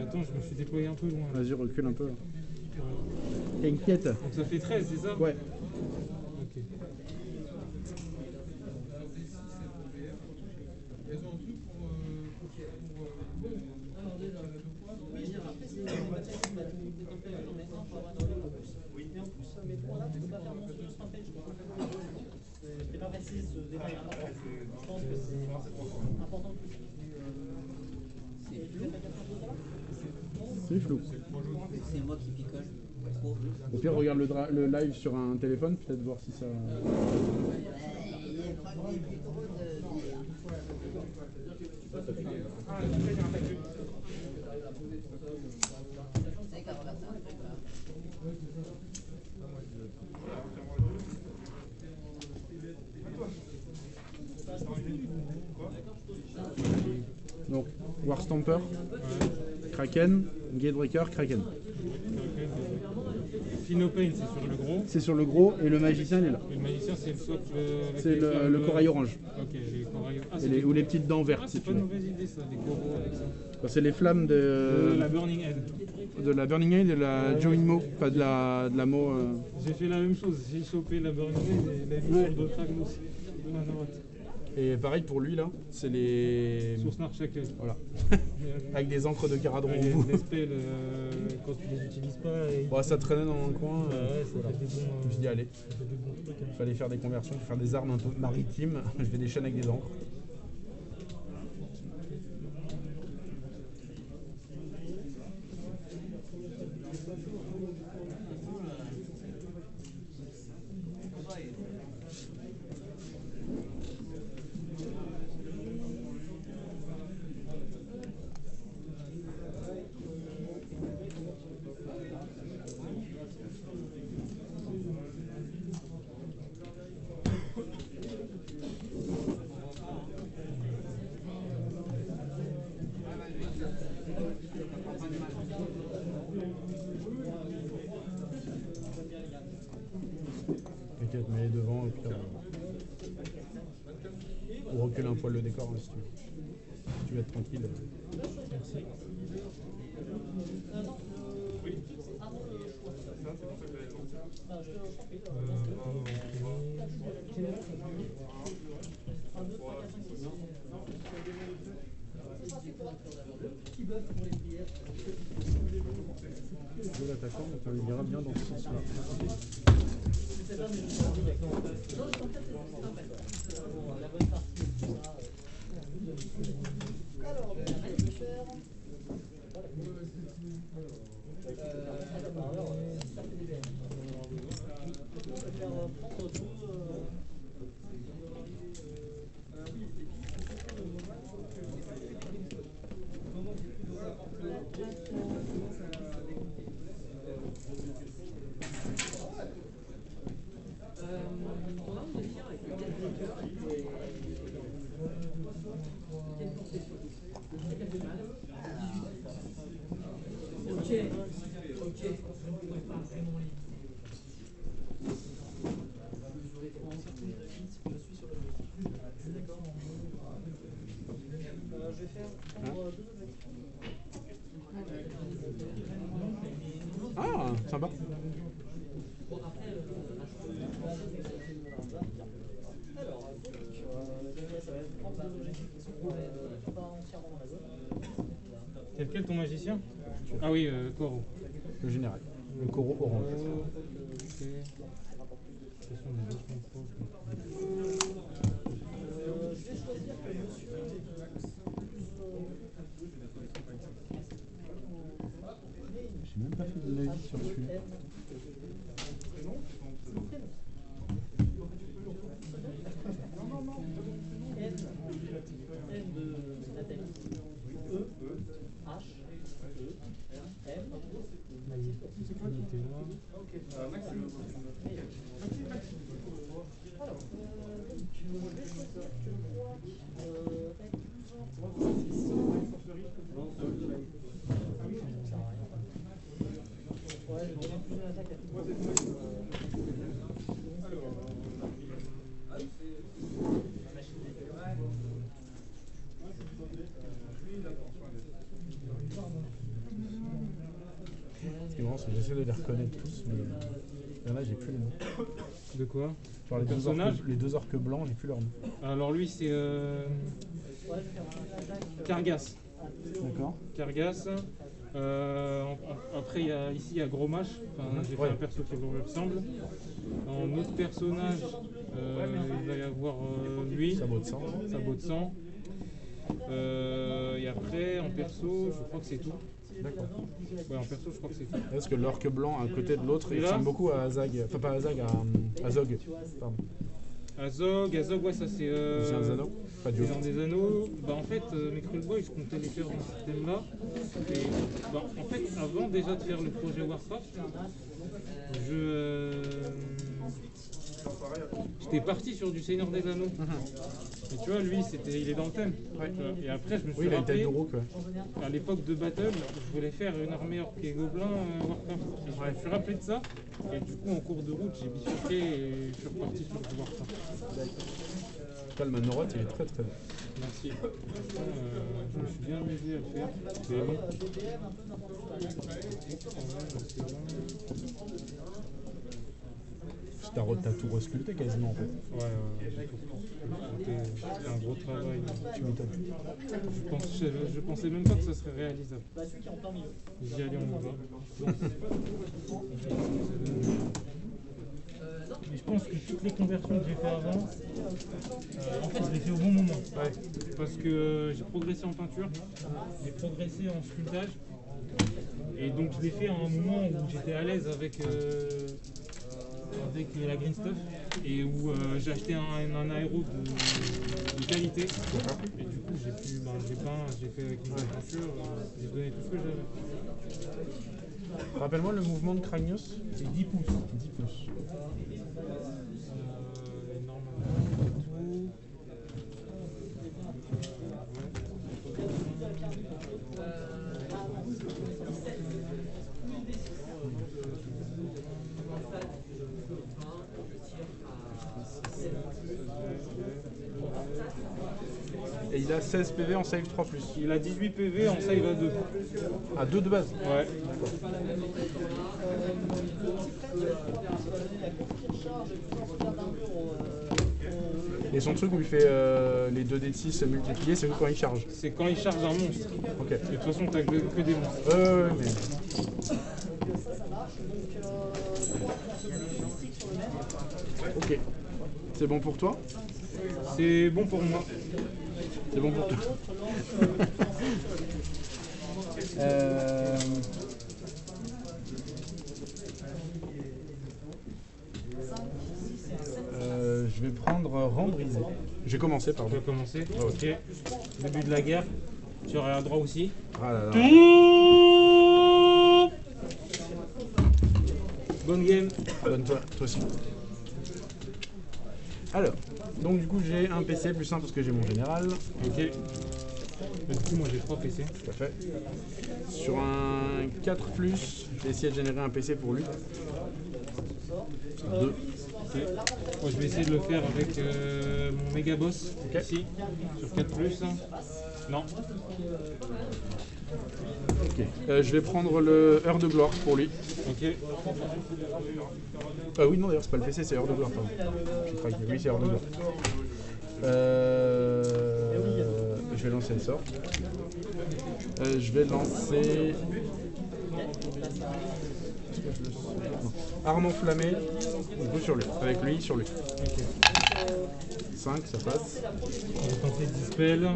Attends, je me suis déployé un peu loin. Vas-y, recule un peu. T'inquiète. Donc ça fait 13, c'est ça? Ouais. Ok. C'est pas précis ce détail. Je pense que c'est important. C'est flou. C'est moi qui picole. Au pire, regarde le live sur un téléphone, peut-être voir si ça... Donc, War Stamper, Kraken, Gatebreaker, Kraken. Philopane, c'est sur le gros. C'est sur le gros et le magicien il est là. Et le magicien, c'est le socle. C'est le corail orange. Ok, les corails. Ah, Ou les petites dents vertes. Ah, si c'est tu pas une veux. mauvaise idée ça, des coraux avec ça. C'est les flammes La Burning Head. de la Burning Head et de la Joinmo, enfin de la Mo. J'ai fait la même chose, j'ai chopé la Burning Head et la vie sur le Dothragn aussi. De la North. Et pareil pour lui là, c'est les. Sur Snark Shackle. Voilà. Avec des encres de Caradron au Les bout. spells, quand tu les utilises pas. Et... Bon, ça traînait dans le coin. Ouais, ça voilà. fait des bons. Je me suis dit, allez, Ça fait des bons trucs. il fallait faire des conversions, faire des armes un peu maritimes. Je fais des chaînes avec des encres. T'inquiète, mais devant, et puis on recule un poil le décor hein, si tu veux. Si tu veux être tranquille. Merci. L'attaquant, on lui dira bien dans ce sens-là. Ah, sympa. C'est lequel ton magicien? Ah oui, Corot. Le général. Le coraux orange. Ok. Ce sont des vachement proches. J'ai même pas fait de la vie sur celui-là. qui est marrant, c'est que j'essaie de les reconnaître tous, mais il y en a, j'ai plus les noms. De quoi? Genre les deux orques blancs, j'ai plus leur nom. Alors lui c'est Kargas. D'accord. Kargas. Après ici il y a Gromash. Enfin, j'ai fait un perso qui lui ressemble. En autre personnage, il va y avoir lui. Sabot de sang. Sabot de sang. Et après en perso, je crois que c'est tout. D'accord. Ouais, en perso, je crois que c'est tout. Parce que l'orque blanc à côté de l'autre, il là ressemble beaucoup à Azag. Enfin, pas à Azag, à Zog. Pardon. Azog, ouais, ça c'est. C'est un anneau. Pas du C'est un des anneaux. Bah, en fait, mes Krullboy, je comptais les faire dans ce système-là. Et bah, en fait, avant déjà de faire le projet Warcraft, j'étais parti sur du Seigneur des Anneaux. Et tu vois, lui, il est dans le thème. Ouais. Et après, je me suis Oui, il a une rappelé, tête de roue, quoi. à l'époque de Battle, je voulais faire une armée orque et gobelin Warcraft. Et je me suis rappelé de ça. Et du coup, en cours de route, j'ai bifurqué et je suis reparti sur du Warcraft. Là, le Manoroth, il est très très bon. Merci. Je me suis bien amusé à le faire. C'est long. T'as tout resculpté quasiment en fait. Ouais, j'ai tout resculpté. C'était un gros travail. Tu m'étonnes. Je pensais même pas que ça serait réalisable. J'y allais, on y va. Mais je pense que toutes les conversions que j'ai fait avant, en fait, je les fais au bon moment. Ouais. Parce que j'ai progressé en peinture, j'ai progressé en sculptage. Et donc, je l'ai fait à un moment où j'étais à l'aise avec la green stuff et où j'ai acheté un aéro de qualité. Et du coup, j'ai peint, j'ai fait avec une bonne peinture, j'ai donné tout ce que j'avais. Rappelle-moi le mouvement de Kragnos. C'est 10 pouces. 10 pouces. Et il a 16 PV en save 3+. Il a 18 PV en save à 2. À 2 de base? Ouais. Et son truc où il fait les 2d6 multipliés, c'est quand il charge? C'est quand il charge un monstre. Ok. Et de toute façon, t'as que des monstres. Ouais, mais... Ok. C'est bon pour toi? C'est bon pour moi. C'est bon pour toi. Je vais prendre rang brisé. J'ai commencé, On pardon. peut commencer. Ouais. Ok. Début de la guerre. Tu auras le droit aussi. Ah là là. Bonne game. Donne-toi, toi aussi. Alors, donc du coup j'ai un PC plus 1 parce que j'ai mon général. Ok. Du coup, moi j'ai 3 PC. Tout à fait. Sur un 4+, j'ai essayé de générer un PC pour lui. 2. Ok. Moi je vais essayer de le faire avec mon méga boss ici, sur 4+. Non. Ok. Je vais prendre le Heure de Gloire pour lui. Ok. Oui, non, d'ailleurs, c'est pas le PC, c'est Heure de Gloire, pardon. J'ai craqué. Oui, c'est Heure de Gloire. Je vais lancer le sort. Je vais lancer. Arme enflammée, du coup sur lui, avec lui, sur lui. Ok. 5, ça passe. On va tenter Dispel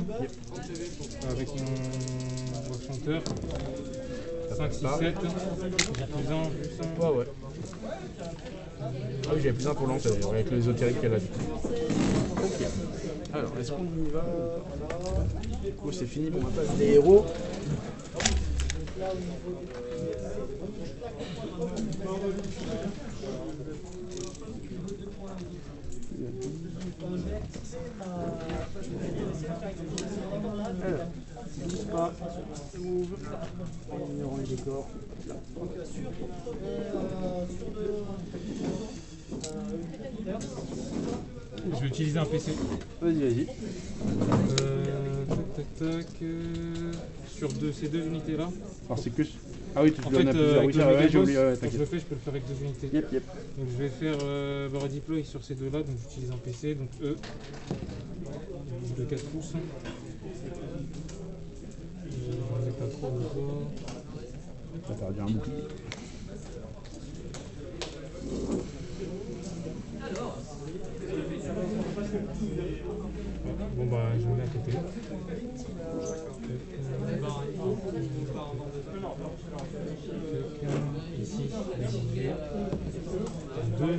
avec mon chanteur. 5, 6, 7. J'ai plus 1, plus 1. Ouais, ouais. Ah oui, j'avais plus 1 pour lancer d'ailleurs, avec l'ésotérique qu'elle a dit. Ok. Alors, est-ce qu'on y va? Du coup, c'est fini pour ma passe des héros. Alors, bouge pas, move, ignorons les décors. Je vais utiliser un PC. Vas-y, vas-y. Tac. Sur ces deux unités là. Alors c'est que Ah oui, tu En le donnes à fait, plusieurs. avec Oui, le ça, ouais, Mega j'ai Boss, oublié, ouais, quand je t'inquiète. le fais, je peux le faire avec 2 unités. Yep, yep. Donc je vais faire redeploy sur ces deux-là, donc j'utilise un PC, donc E, de 4 pouces. J'en ai pas trop de poids. T'as perdu un bouclier. Bon bah je me mets à côté. Ici, deux.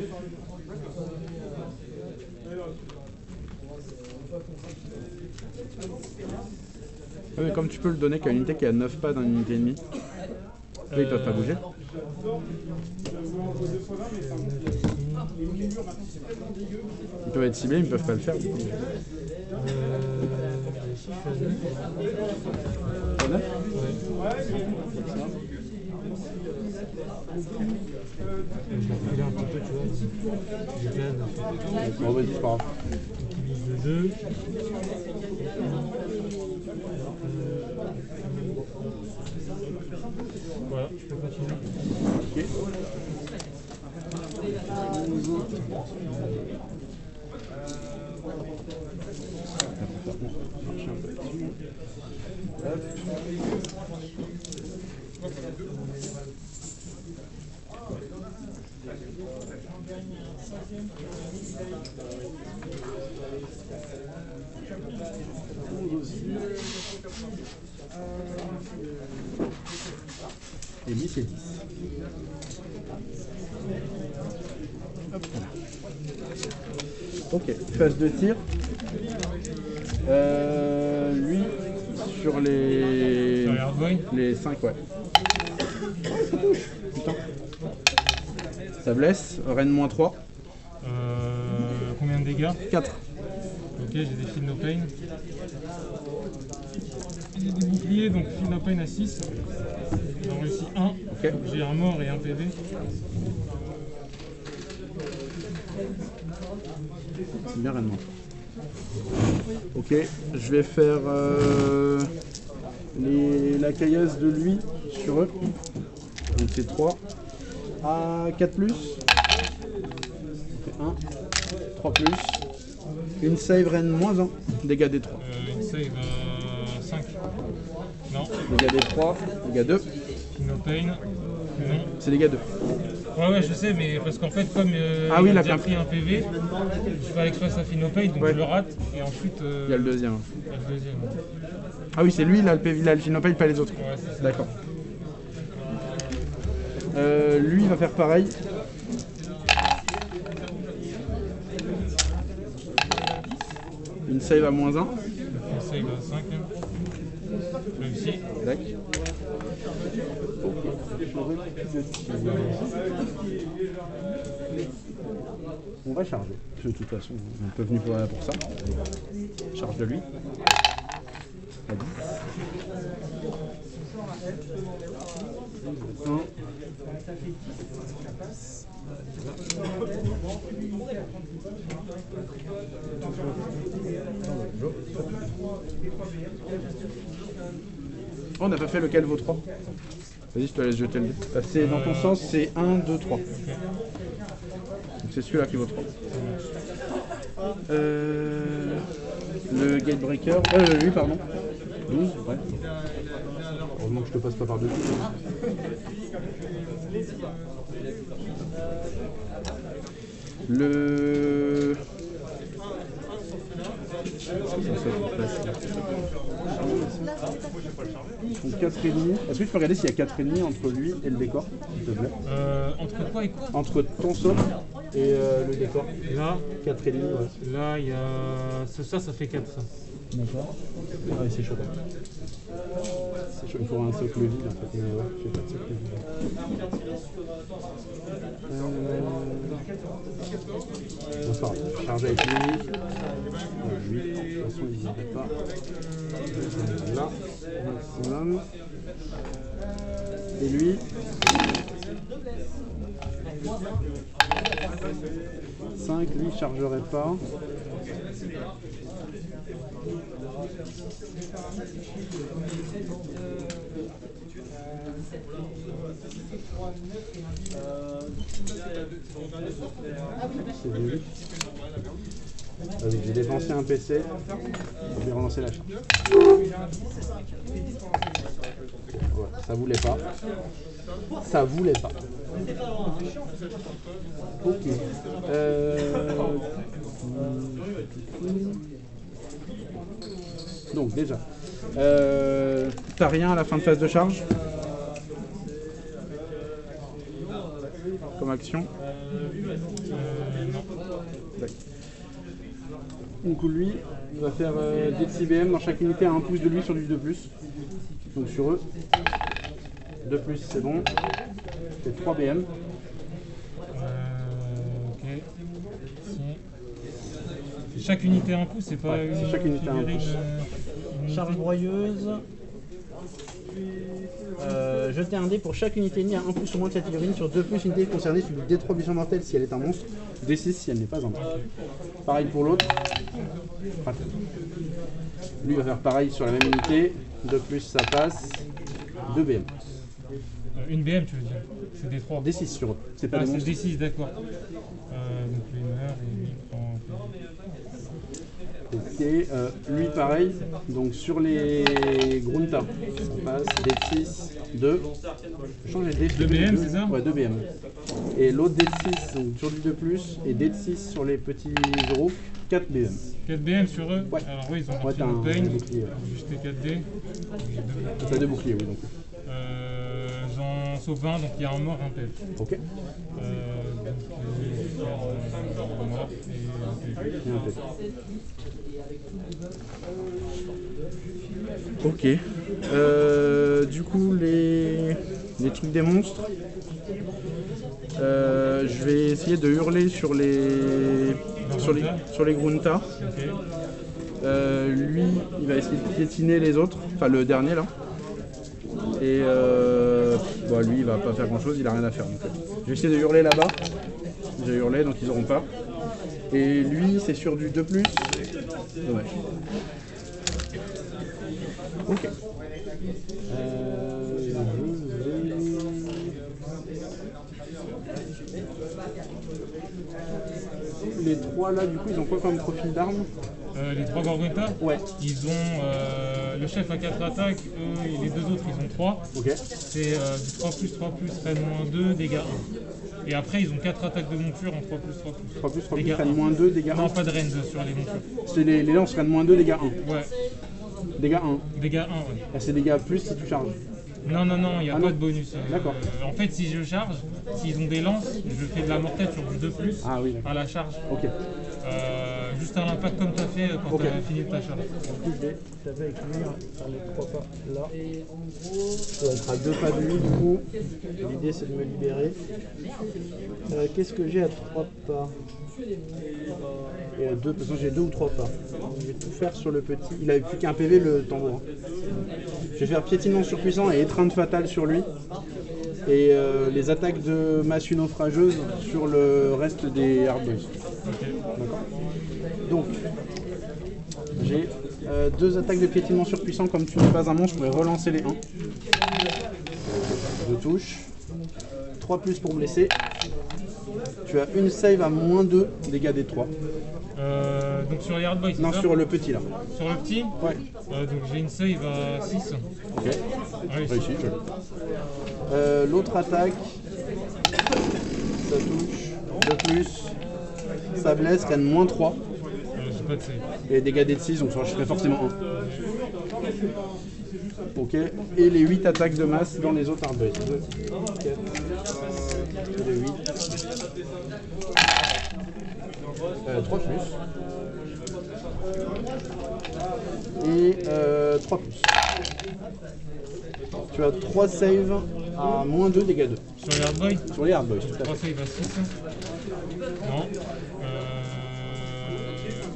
Ouais, mais comme tu peux le donner qu'à une unité qui a 9 pas dans une unité et demie, eux ils peuvent pas bouger. Ils peuvent être ciblés, ils ne peuvent pas le faire. Du coup. T'as 9 ? Je vais reculer un petit peu, tu vois. Je gagne. Bon, vas-y, c'est pas grave. Il vise le 2. Voilà, je peux continuer. Ok. Marcher un peu là-dessus. Hop. Et lui, c'est 10. Hop. Ok, phase de tir. Lui, sur les... Sur les hardboy. Les 5, ouais. Putain. Ça blesse. Rennes moins 3. Combien de dégâts? 4. Ok, j'ai des fils no pain. J'ai des boucliers, donc fils no pain à 6. J'en réussi 1. Ok. J'ai un mort et un PV. C'est bien Rennes moins 3. Ok, je vais faire la caillasse de lui sur eux. Donc c'est 3. À 4 plus. 1. 3 plus. Une save Rennes moins 1. Dégâts des 3. Une save 5. Non. Dégâts des 3. Dégâts 2. Fils no pain. Non. C'est dégâts 2. Ouais, je sais, mais parce qu'en fait, comme Ah oui, il la a déjà fin. pris un PV, je fallait que je fasse un fils no pain, donc Ouais. je le rate, et ensuite. Il y a le deuxième. Il y a le deuxième. Ah oui, c'est lui, là, le PV, là, le Finopay, pas les autres. Ouais, c'est ça. D'accord. Lui, il va faire pareil. Une save à moins 1. Une save à 5. Réussi. Tac. On va charger. De toute façon, on est un peu venu pour ça. Charge de lui. À 10. 1. Oh, on n'a pas fait lequel vaut 3. Vas-y, je te laisse jeter le dé. C'est dans ton sens, c'est 1, 2, 3. Donc c'est celui-là qui vaut 3. Le Gatebreaker. Lui, pardon. 12, ouais. Heureusement que je te passe pas par-dessus. Le... Ils sont 4 ennemis. Est-ce que tu peux regarder s'il y a 4 ennemis entre lui et le décor, s'il te plaît? Entre quoi et quoi? Entre ton sort et le décor. Là, 4 ennemis, ouais. là, il y a. Ça fait 4, ça. D'accord. Ouais, c'est chaud. C'est chaud, il faudra un socle vide en fait, mais ouais, j'ai pas de socle vide. Bon, ça va, charge avec lui. Lui, de toute façon, il n'hésite pas. Là, maximum. Et lui. 5, lui, il chargerait pas. Vas-y, j'ai dépensé un PC, je vais relancer la charge. Voilà, ça voulait pas. Ça voulait pas. Ok. Donc déjà, t'as rien à la fin de phase de charge comme action? D'accord. Donc lui, il va faire des 6 BM dans chaque unité à 1 pouce de lui sur du 2+. Donc sur eux, 2+, c'est bon. C'est 3 BM. Ok. Si. Chaque unité 1 pouce, c'est pas Ouais, c'est chaque unité 1 pouce. Charge broyeuse. Jeter un dé pour chaque unité ennemie à 1 pouce au moins de cette figurine sur 2+, unité concernée sur du D3 blessure mortelle si elle est un monstre, D6 si elle n'est pas un monstre. Pareil pour l'autre. Lui va faire pareil sur la même unité, 2+, ça passe, 2 BM. Une BM, tu veux dire? C'est des 3. D6 sur eux, c'est pas Ah, des c'est monstres. D6, d'accord. Donc lui meurt et lui prend. Ok, lui pareil, donc sur les Grunta, on passe D6, 2. Changer D6. 2 BM, c'est ça? Ouais, 2 BM. Et l'autre D6, donc sur du 2+, et D6 sur les petits euros, 4 BM. 4 BM sur eux? Ouais. Alors oui, ils ont Ouais, sorti t'as le un pain. bouclier. Juste les 4 dés. T'as 2 boucliers, oui, donc. J'en sauve un, donc il y a un mort, un pet. Ok. Donc je vais faire un mort et un pet. Et un pet. Ok. Du coup, les trucs des monstres, je vais essayer de hurler sur les Grunta. Ok. Lui, il va essayer de piétiner les autres, enfin le dernier là. Et lui, il va pas faire grand chose, il a rien à faire. Donc, je vais essayer de hurler là-bas. J'ai hurlé, donc ils auront pas. Et lui, c'est sur du 2+. Dommage. Ok. Les trois là, du coup, ils ont quoi comme profil d'armes? Les 3 Gorgonta, Ouais. ils ont le chef a 4 attaques, eux et les 2 autres ils ont 3. Ok. C'est du 3+, reine -2, dégâts 1. Et après ils ont 4 attaques de monture en 3+. 3+, Dégâts reine 1. -2, dégâts 1. Non, pas de reine sur les montures. C'est les lances reine -2, dégâts 1. Ouais, Dégâts 1. dégâts 1, ouais. Ah, c'est dégâts plus si tu charges. Non, il n'y a Ah pas non. de bonus. D'accord. En fait, si je charge, s'ils ont des lances, je fais de la mortelle sur du 2+, Ah oui, d'accord. à la charge. Ok. Juste à l'impact comme tu as fait quand Ok. tu as fini ta charge. Je l'avais avec lui, faire les 3 pas là. Ça va être à 2 pas de lui, du coup. L'idée c'est de me libérer. Qu'est-ce que j'ai à 3 pas? Et à 2, de toute façon, j'ai 2 ou 3 pas. Je vais tout faire sur le petit. Il avait plus qu'un PV, le tambour. Je vais faire piétinement surpuissant et étreinte fatale sur lui. Et les attaques de massue naufrageuse sur le reste des hardboys. D'accord. Donc, j'ai 2 attaques de piétinement surpuissant. Comme tu n'es pas un monstre, je pourrais relancer les 1. 2 touches. 3+ pour blesser. Tu as une save à -2 dégâts des 3. Donc sur les hardboys, c'est Non, ça? sur le petit là. Sur le petit? Ouais. Donc j'ai une save à 6. Ok. Réussi. Réussi, joli. L'autre attaque, ça touche. 2+. Ça blesse, reine -3. J'ai pas de save. Et dégâts des 6, donc je ferai forcément 1. Ok. Et les 8 attaques de masse dans les autres hardboys. 2, 4, et les 8. 3+. Et 3+. Tu as 3 saves à -2 dégâts 2. Sur les hardboys? Sur les hardboys, tout à 3 fait. save à 6. Non.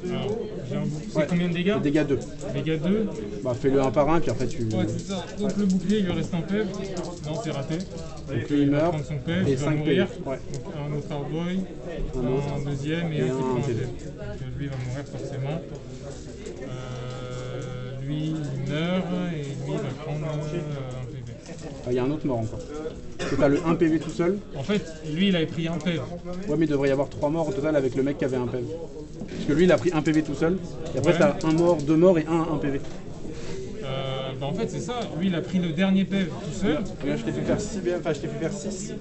Alors, j'ai un bouclier. C'est Ouais. combien de dégâts? Dégâts 2. Dégâts 2. Bah fais-le un par un, puis après tu... Ouais, c'est ça. Donc le bouclier, il lui reste un PEV. Non, c'est raté. Donc lui il va meurt, prendre son PEV, et il va 5 mourir. PV. Ouais. Donc un autre hardboy, Un autre. un deuxième et Et un qui un prend un PV. PEV. Donc lui, il va mourir forcément. Lui, il meurt et lui, il va prendre un PV. Ah, il y a un autre mort encore. Parce que t'as le 1 PV tout seul. En fait, lui, il avait pris un PEV. Ouais, mais il devrait y avoir 3 morts au total avec le mec qui avait un PV. Parce que lui, il a pris 1 PV tout seul. Et après, Ouais. t'as 1 mort, 2 morts et 1 PV. Bah en fait, c'est ça. Lui, il a pris le dernier PEV tout seul. Regarde, je t'ai fait faire 6 BM, enfin, je t'ai fait faire 6.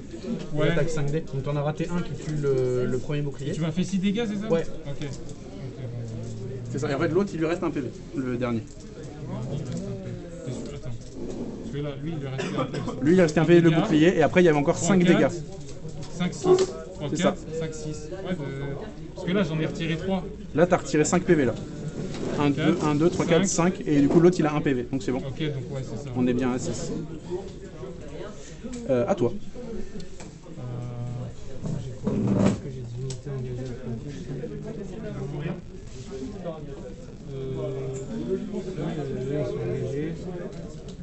Ouais. Attaque 5D. Donc t'en as raté un qui tue le premier bouclier. Tu m'as fait 6 dégâts, c'est ça? Ouais. Ok. Ok, C'est ça. Et en fait, l'autre, il lui reste un PV, le dernier. bon. T'es sûr? Attends. Parce que là, lui, il lui restait un PEV. Lui, il restait un PV le Dégâts. bouclier. Et après, il y avait encore 5 dégâts. 5, 6. 3, C'est 4, ça. 5, 6. Ouais, parce que là, j'en ai retiré 3. Là, t'as retiré 5 PV là. 1, 2, 1, 2, 3, 4, 5. Et du coup, l'autre, il a 1 PV. Donc c'est bon. Ok, donc ouais, c'est ça. On est bien à 6. À toi. J'ai quoi? Est-ce que j'ai des unités engagées à faire plus? Là, ils sont engagés.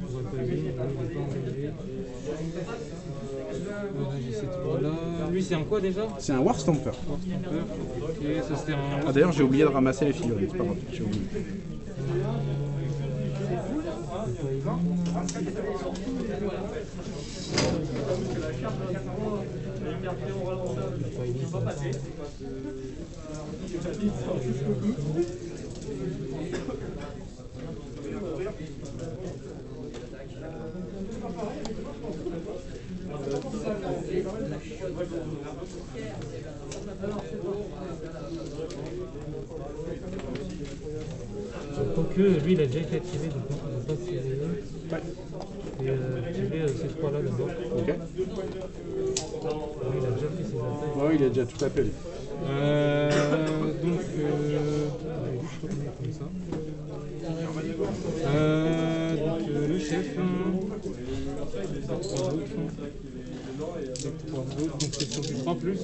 On voit pas lui, lui, il n'est pas engagé. Voilà, j'ai ces trois-là. Lui, c'est un quoi déjà? C'est un War Stamper. Ok, ça c'était un. Ah, d'ailleurs, j'ai oublié de ramasser les figurines. C'est pas grave. J'ai oublié. Quoique, lui, il a déjà été activé, donc on ne va pas se réveiller. Ouais. Et activer ces trois-là d'abord. Ok. Lui, il a déjà pris ses attaques. Ouais, il est déjà tout à fait. Donc, je vais juste retourner comme ça. Donc, le chef. Donc, c'est sur du 3 plus.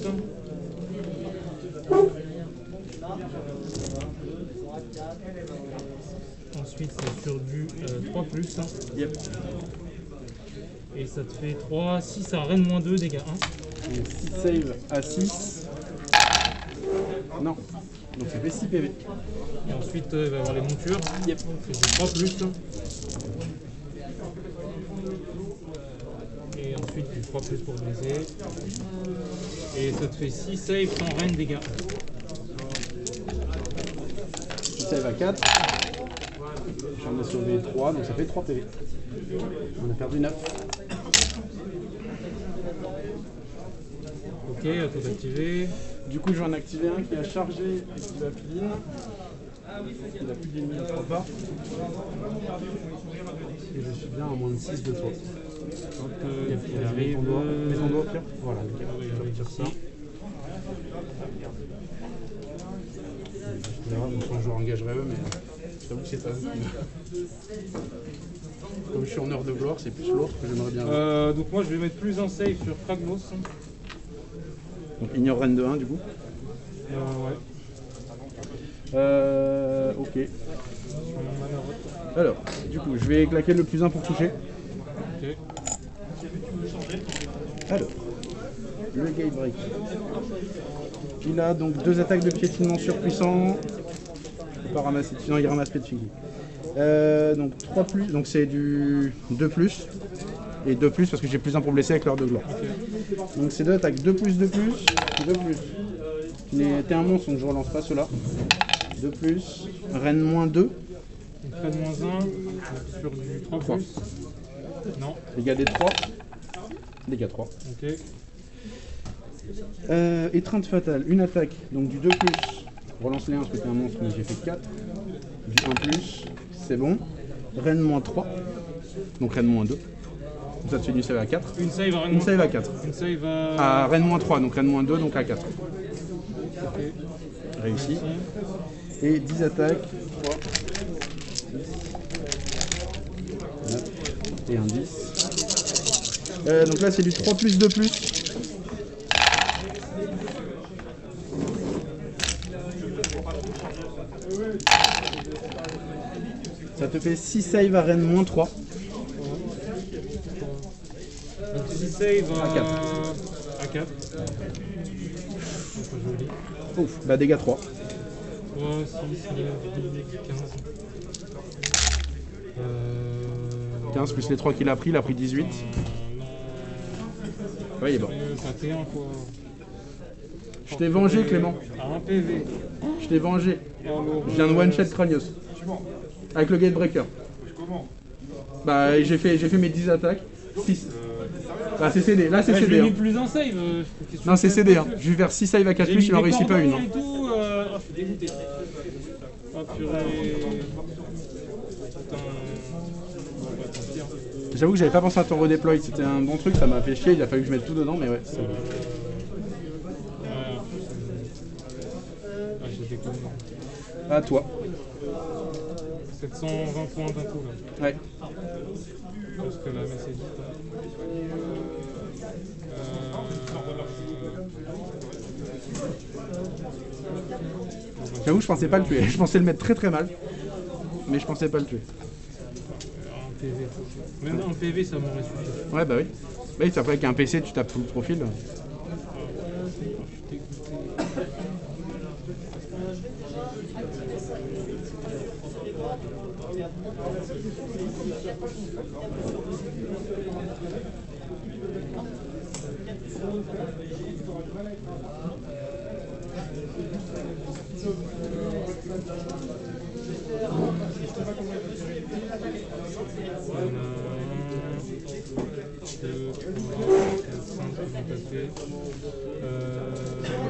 Ensuite, c'est sur du 3 plus. Yep. Et ça te fait 3, 6 à Rennes moins 2, dégâts 1. Donc 6 save à 6. Non. Donc ça fait 6 PV. Et ensuite, il va y avoir les montures. Yep. C'est du 3 plus. Et ensuite, du 3 plus pour blesser. Et ça te fait 6 save sans Rennes, dégâts 1. 6 save à 4. J'en ai sauvé 3, donc ça fait 3 PV. On a perdu 9. Ok, à tout activer. Du coup, je vais en activer un qui a chargé sa piline. Il a plus d'ennemis, je crois pas. Et je suis bien à moins de 6 de toi. Hop, il Vas-y, arrive. mets ton doigt au pire. Voilà, nickel. Il arrive ici. Là, bon, je engagerai eux, mais je t'avoue que c'est pas eux. Comme je suis en heure de gloire, c'est plus l'autre que j'aimerais bien. Donc moi, je vais mettre plus un save sur Fragmos. Donc ignore Rennes de 1 du coup. Ouais. Ok. Alors, du coup, je vais claquer le plus 1 pour toucher. Ok. Alors, le Gatebreak. Il a donc 2 attaques de piétinement surpuissants. Je peux pas ramasser, sinon il ramasse pied de figure. Donc 3 plus, donc c'est du 2 plus. Et 2 plus parce que j'ai plus 1 pour blesser avec l'heure de gloire. Donc c'est 2 attaques, 2 plus, 2 plus, 2 plus. T'es un monstre donc je relance pas cela. 2 plus, Rennes moins 2. Donc Rennes moins 1 sur du 3 plus. Non. Dégâts des 3. Dégâts 3. Ok. Étreinte fatale, une attaque, donc du 2 plus. Relance les 1 parce que t'es un monstre, mais j'ai fait 4. Du 1 plus, c'est bon. Rennes moins 3. Donc Rennes moins 2. Donc ça te fait du save à 4. Une save à Rennes Une moins save à 4. Une save à... À Rennes moins 3, donc Rennes moins 2, donc à 4. Ok. Réussi. Et 10 attaques. 3, 10, 9 et un 10. Donc là c'est du 3 plus 2 plus. Ça te fait 6 save à Rennes moins 3. Donc 6 save À 4. À 4. Joli. Ouf, bah dégâts 3. 3, 6, 9, 12, 15. 15 plus les 3 qu'il a pris 18. Ouais, il est bon. 21 quoi. Je t'ai vengé, Clément. À 1 PV. Je t'ai vengé. Alors, Je viens de one-shot Cranios. Avec le Gatebreaker. Bah, j'ai fait mes 10 attaques. 6. Bah, c'est CD. Là, c'est je CD. l'ai mis Hein. plus en save. Non, c'est CD. Hein. Je vais faire 6 save à 4 plus, il en réussit pas une. Hein. Et tout, je suis dégoûté. Ah, purée. Putain. Bon, bah, tant pis, hein. J'avoue que j'avais pas pensé à ton redéploy. C'était un bon truc, ça m'a fait chier. Il a fallu que je mette tout dedans, mais ouais. J'ai déconné. À toi. 720 points d'un coup là. Ouais. Parce que la messe est dit. J'avoue, je pensais pas le tuer. Je pensais le mettre très très mal. Mais je pensais pas le tuer. Un PV. Même un PV ça m'aurait suffi. Ouais, bah oui. Bah oui, après avec un PC, tu tapes tout le profil.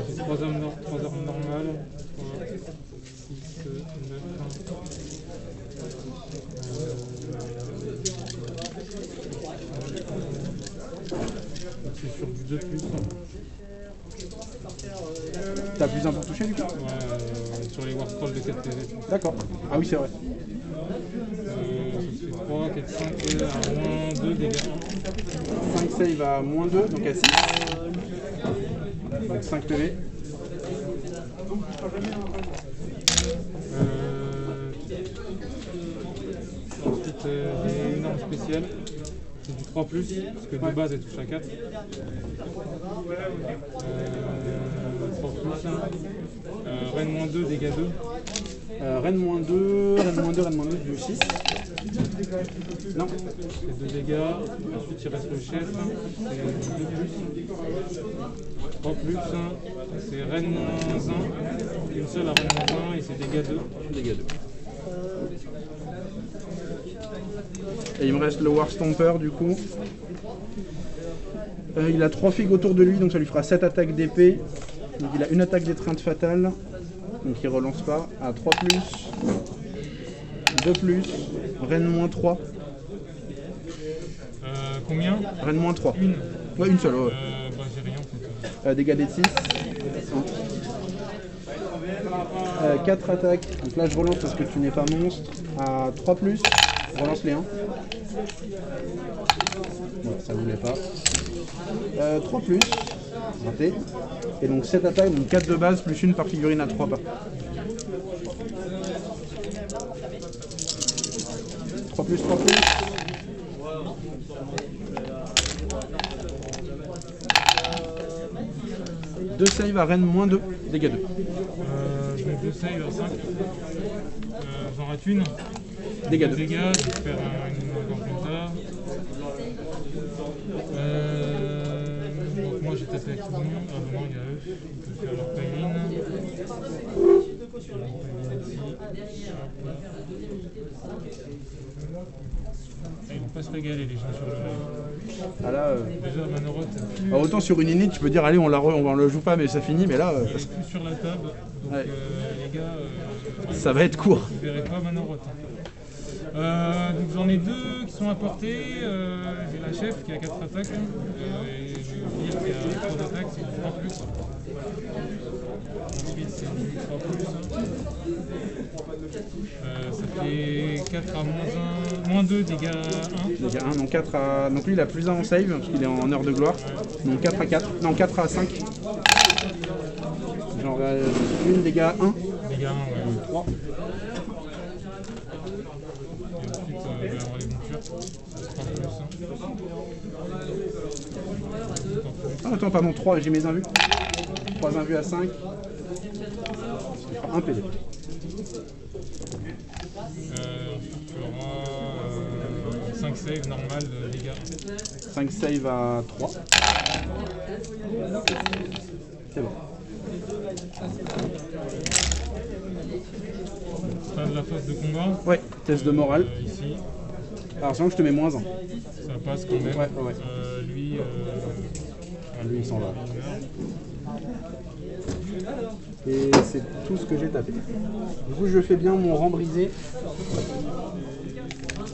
J'ai 3 armes normales. 3, 6, 9. C'est sur du 2+. T'as plus un pour toucher du coup? Ouais, sur les War Scrolls de 4 PV. D'accord. Ah oui, c'est vrai. Ça te fait 3, 4, 5 et à moins 2 dégâts. 5 save à moins 2, donc à 6. Donc 5 PV. Ensuite, j'ai une arme spéciale. C'est du 3+, parce que de base elle touche à 4. 3+. Rennes moins 2, dégâts 2. Rennes moins 2, Rennes moins 2, du 6. Non. C'est 2 dégâts. Ensuite il reste le chef. C'est du 2+. 3+. C'est Rennes moins 1. Une seule à Rennes moins 1 et c'est dégâts 2. Dégâts 2. Et il me reste le War Stomper du coup. Il a 3 figues autour de lui, donc ça lui fera 7 attaques d'épée. Donc il a une attaque d'étreinte fatale. Donc il relance pas. À 3+, 2+, Rennes moins 3. Combien? Rennes moins 3. Une. Ouais, une seule. Ouais. Bah j'ai rien en fait. Dégâts des 6. 4 attaques. Donc là je relance parce que tu n'es pas monstre. À 3+, relance les 1. Bon, ça voulait pas. 3+, raté. Et donc 7 attaques, donc 4 de base plus une par figurine à 3 pas. 3+, 3+. Deux save à Rennes moins 2, dégâts 2. Je mets 2 save à 5. J'en rate une. Dégâts 2. Dégâts, je vais faire une comme ça. Donc moi j'ai tapé avec tout le monde. Ah bah non, il y a eux. Ils peuvent faire leur pailine. Ils vont pas se régaler les gens sur le live. Ah là, Déjà Manoroth, alors autant sur une init, tu peux dire allez on le joue pas mais ça finit, mais là il est plus sur la table. Donc Ouais. les gars, ça va être court. vous verrez pas Manoroth. Donc j'en ai 2 qui sont à portée. J'ai la chef qui a 4 attaques. Et j'ai le Vire qui a 3 attaques, c'est du 3+. Ensuite c'est du 3+. Ça fait 4 à moins 2 dégâts 1. Dégâts 1, donc 4 à. Donc lui il a plus 1 en save, parce qu'il est en heure de gloire. Donc 4 à 4. Non 4 à 5. Genre une dégâts 1. Dégâts 1, ouais. 3. vais avoir les montures. Ça sera plus. Ah, attends, pardon, 3, j'ai mes invus. 3 invus à 5. Un PD. Tu auras 5 saves normal de dégâts. 5 save à 3. C'est bon. Fin de la phase de combat. Ouais, test de morale. Ici, Alors sinon je te mets moins 1. ça passe quand même. Ouais. Lui, Lui il s'en va. il meurt. Et c'est tout ce que j'ai tapé. Du coup je fais bien mon rang brisé.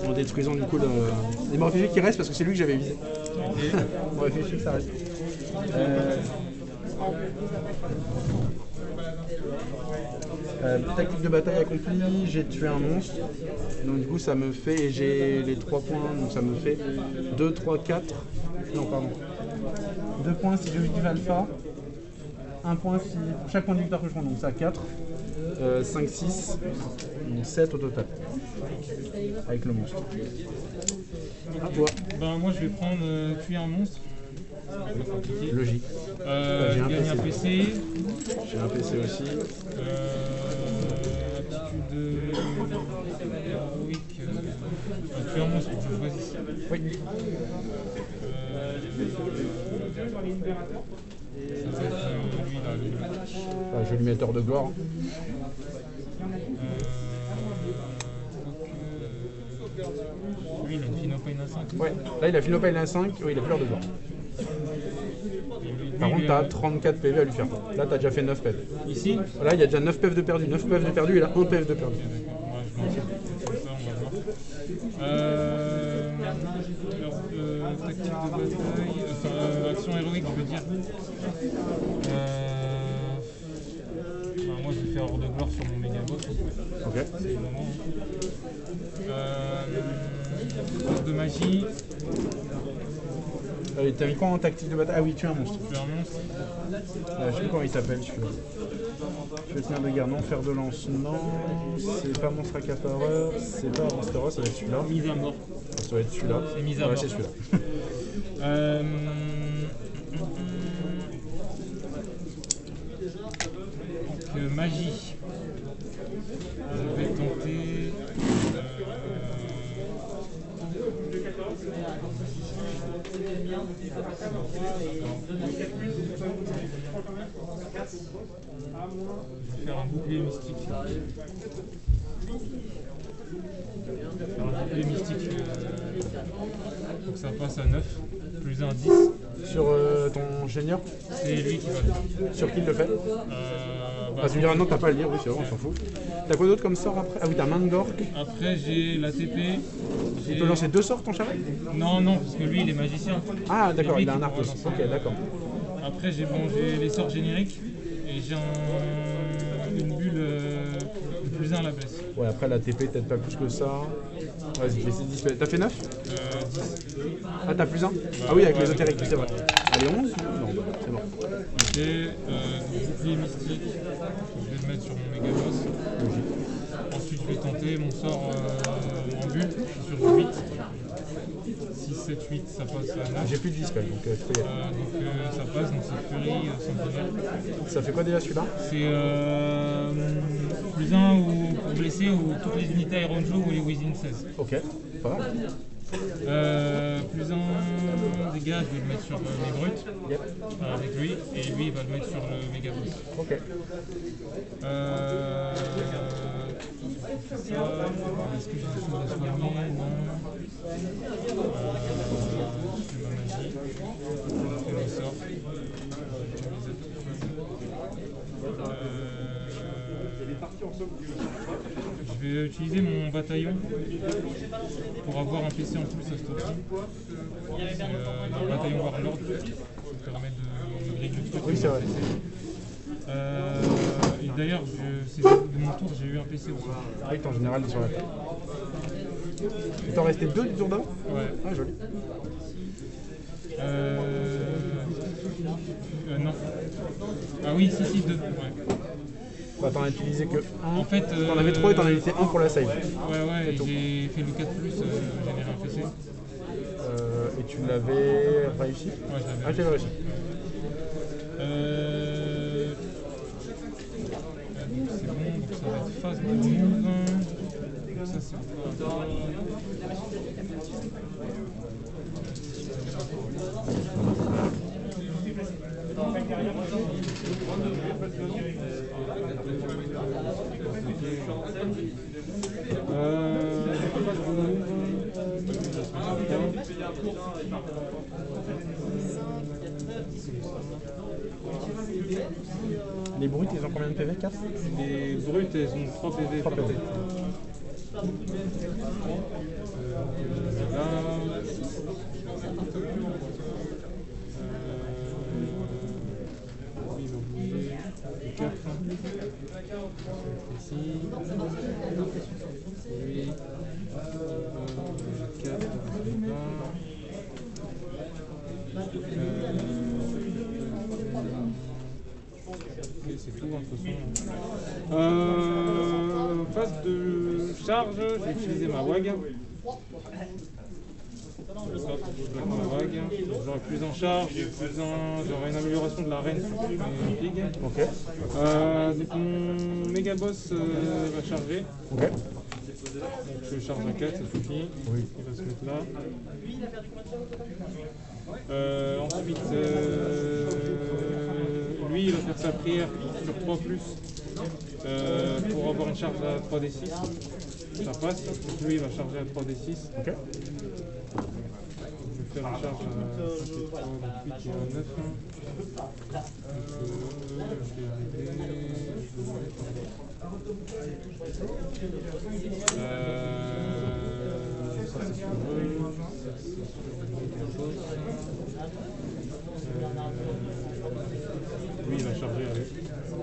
En détruisant du coup les morts réfugiés qui restent parce que c'est lui que j'avais visé. Bon, réfugié que ça reste. Tactique de bataille accomplie, j'ai tué un monstre. Donc du coup ça me fait, et j'ai les 3 points, donc ça me fait 2, 3, 4. Non pardon. 2 points si je vive alpha. 1 point si, pour chaque point de victoire que je prends, donc ça 4. 5, 6. Donc 7 au total. Avec le monstre. À toi. Ben, moi je vais prendre tuer un monstre. Logique. J'ai un Gagner un PC. PC. J'ai un PC aussi. Aptitude héroïque. Tuer un monstre, faut que je choisisse. Oui. Ça va être lui là, le bleu. Je vais lui mettre heure de gloire. Lui il a une Finopane à 5. Ouais. Là il a Finopane à 5, oui il a plus l'heure de gloire. Par contre t'as 34 PV à lui faire. Là t'as déjà fait 9 PV. Ici. Là il y a déjà 9 PV de perdu. 9 PV de perdu, il a 1 PV de perdu. Ouais, je m'en fous. Ça, on va voir. Tactique de bataille. Enfin, action héroïque, je veux dire. Moi, je vais faire hors de gloire sur mon méga boss. Ok. C'est le moment. Force de magie. T'as mis quoi en tactique de bataille? Ah oui, tu es un monstre. Je suis un monstre. Je sais plus comment il s'appelle celui-là. Je vais tenir de garde, non, fer de lance, non. C'est pas monstre accapareur, c'est pas monstera, ça va être celui-là. Mise à mort. Ça va être celui-là. C'est mise à Ouais, mort. c'est celui-là. Donc, magie. Je vais tenter. Je vais faire un bouclier mystique. Un bouclier mystique. Donc ça passe à 9, plus un 10. Sur ton ingénieur, C'est lui qui va le faire. sur qui il le fait? Bah, Ah, tu me diras non, t'as pas à le lire, oui, c'est vrai, on s'en fout. T'as quoi d'autre comme sort après? Ah oui, t'as main de Gork. après j'ai la TP. Tu peux lancer 2 sorts ton chaval? Non, parce que lui il est magicien. Ah d'accord, C'est lui il a qui un arc pourra aussi. lancer. Ok, d'accord. Après j'ai les sorts génériques et j'ai une bulle plus 1 à la baisse. Ouais, après la TP, peut-être pas plus que ça. Vas-y, je vais essayer de disparaître. T'as fait 9? 10. Ah, t'as plus 1? Ah oui, avec l'ésotérique, c'est vrai. Allez, 11? Non, c'est bon. Ok, bouclier mystique, je vais le mettre sur mon méga boss. Ensuite je vais tenter mon sort en bulle, je suis sur du 8. 6, 7, 8, ça passe à 9. J'ai plus de dispel, donc je peux y aller. Donc ça passe, donc c'est Fury, sanguinaire. Ça fait quoi déjà celui-là? C'est plus 1 ou pour blesser ou toutes les unités Iron Joe ou les Within 16. Ok, pas mal. Plus 1 dégâts, je vais le mettre sur mes brutes Yep. avec lui et lui il va le mettre sur le méga boss. Ok. Est-ce que j'ai des choses à soigner? Non. Je fais ma magie. Je fais mes sorts. Je vais utiliser mon bataillon pour avoir un PC en plus à ce tour-ci. Le bataillon Warlord qui me permet de griller le truc. Oui, c'est vrai. Et d'ailleurs, de mon tour, j'ai eu un PC aussi. Ah oui, en général, il est sur la tête. Il t'en restait 2 du tour d'avant? Ouais. Ah, joli. Non. Ah oui, si, 2. Ouais. Bah, t'en as utilisé que 1. En fait, T'en avais 3 et t'en as utilisé 1 pour la save. Ouais, j'ai fait le 4+, générer un PC. Et tu l'avais réussi? Ouais, je l'avais Ah, je l'avais réussi. Donc c'est bon, donc ça va être phase de move. Donc ça c'est quoi? Les brutes, ils ont combien de PV? 4? Les brutes, elles ont 3 PV. 3 PV. Là. Il va bouger. 4. Ici. Oui. 4. C'est tout, de toute façon. Phase de charge, j'ai utilisé ma WAG. J'aurai plus en charge, j'aurai une amélioration de la reine sur mes pigs. Ok. Donc mon méga boss va charger. Ok. Donc je charge à 4, ça suffit. Oui. Il va se mettre là. Ensuite, lui il va faire sa prière sur 3+, pour avoir une charge à 3d6. Ça passe. Donc lui il va charger à 3d6. Ok. Je vais faire une charge à 3, donc 8 et à 9. Ça c'est sur eux, ça c'est sur le boss. Lui il va charger avec.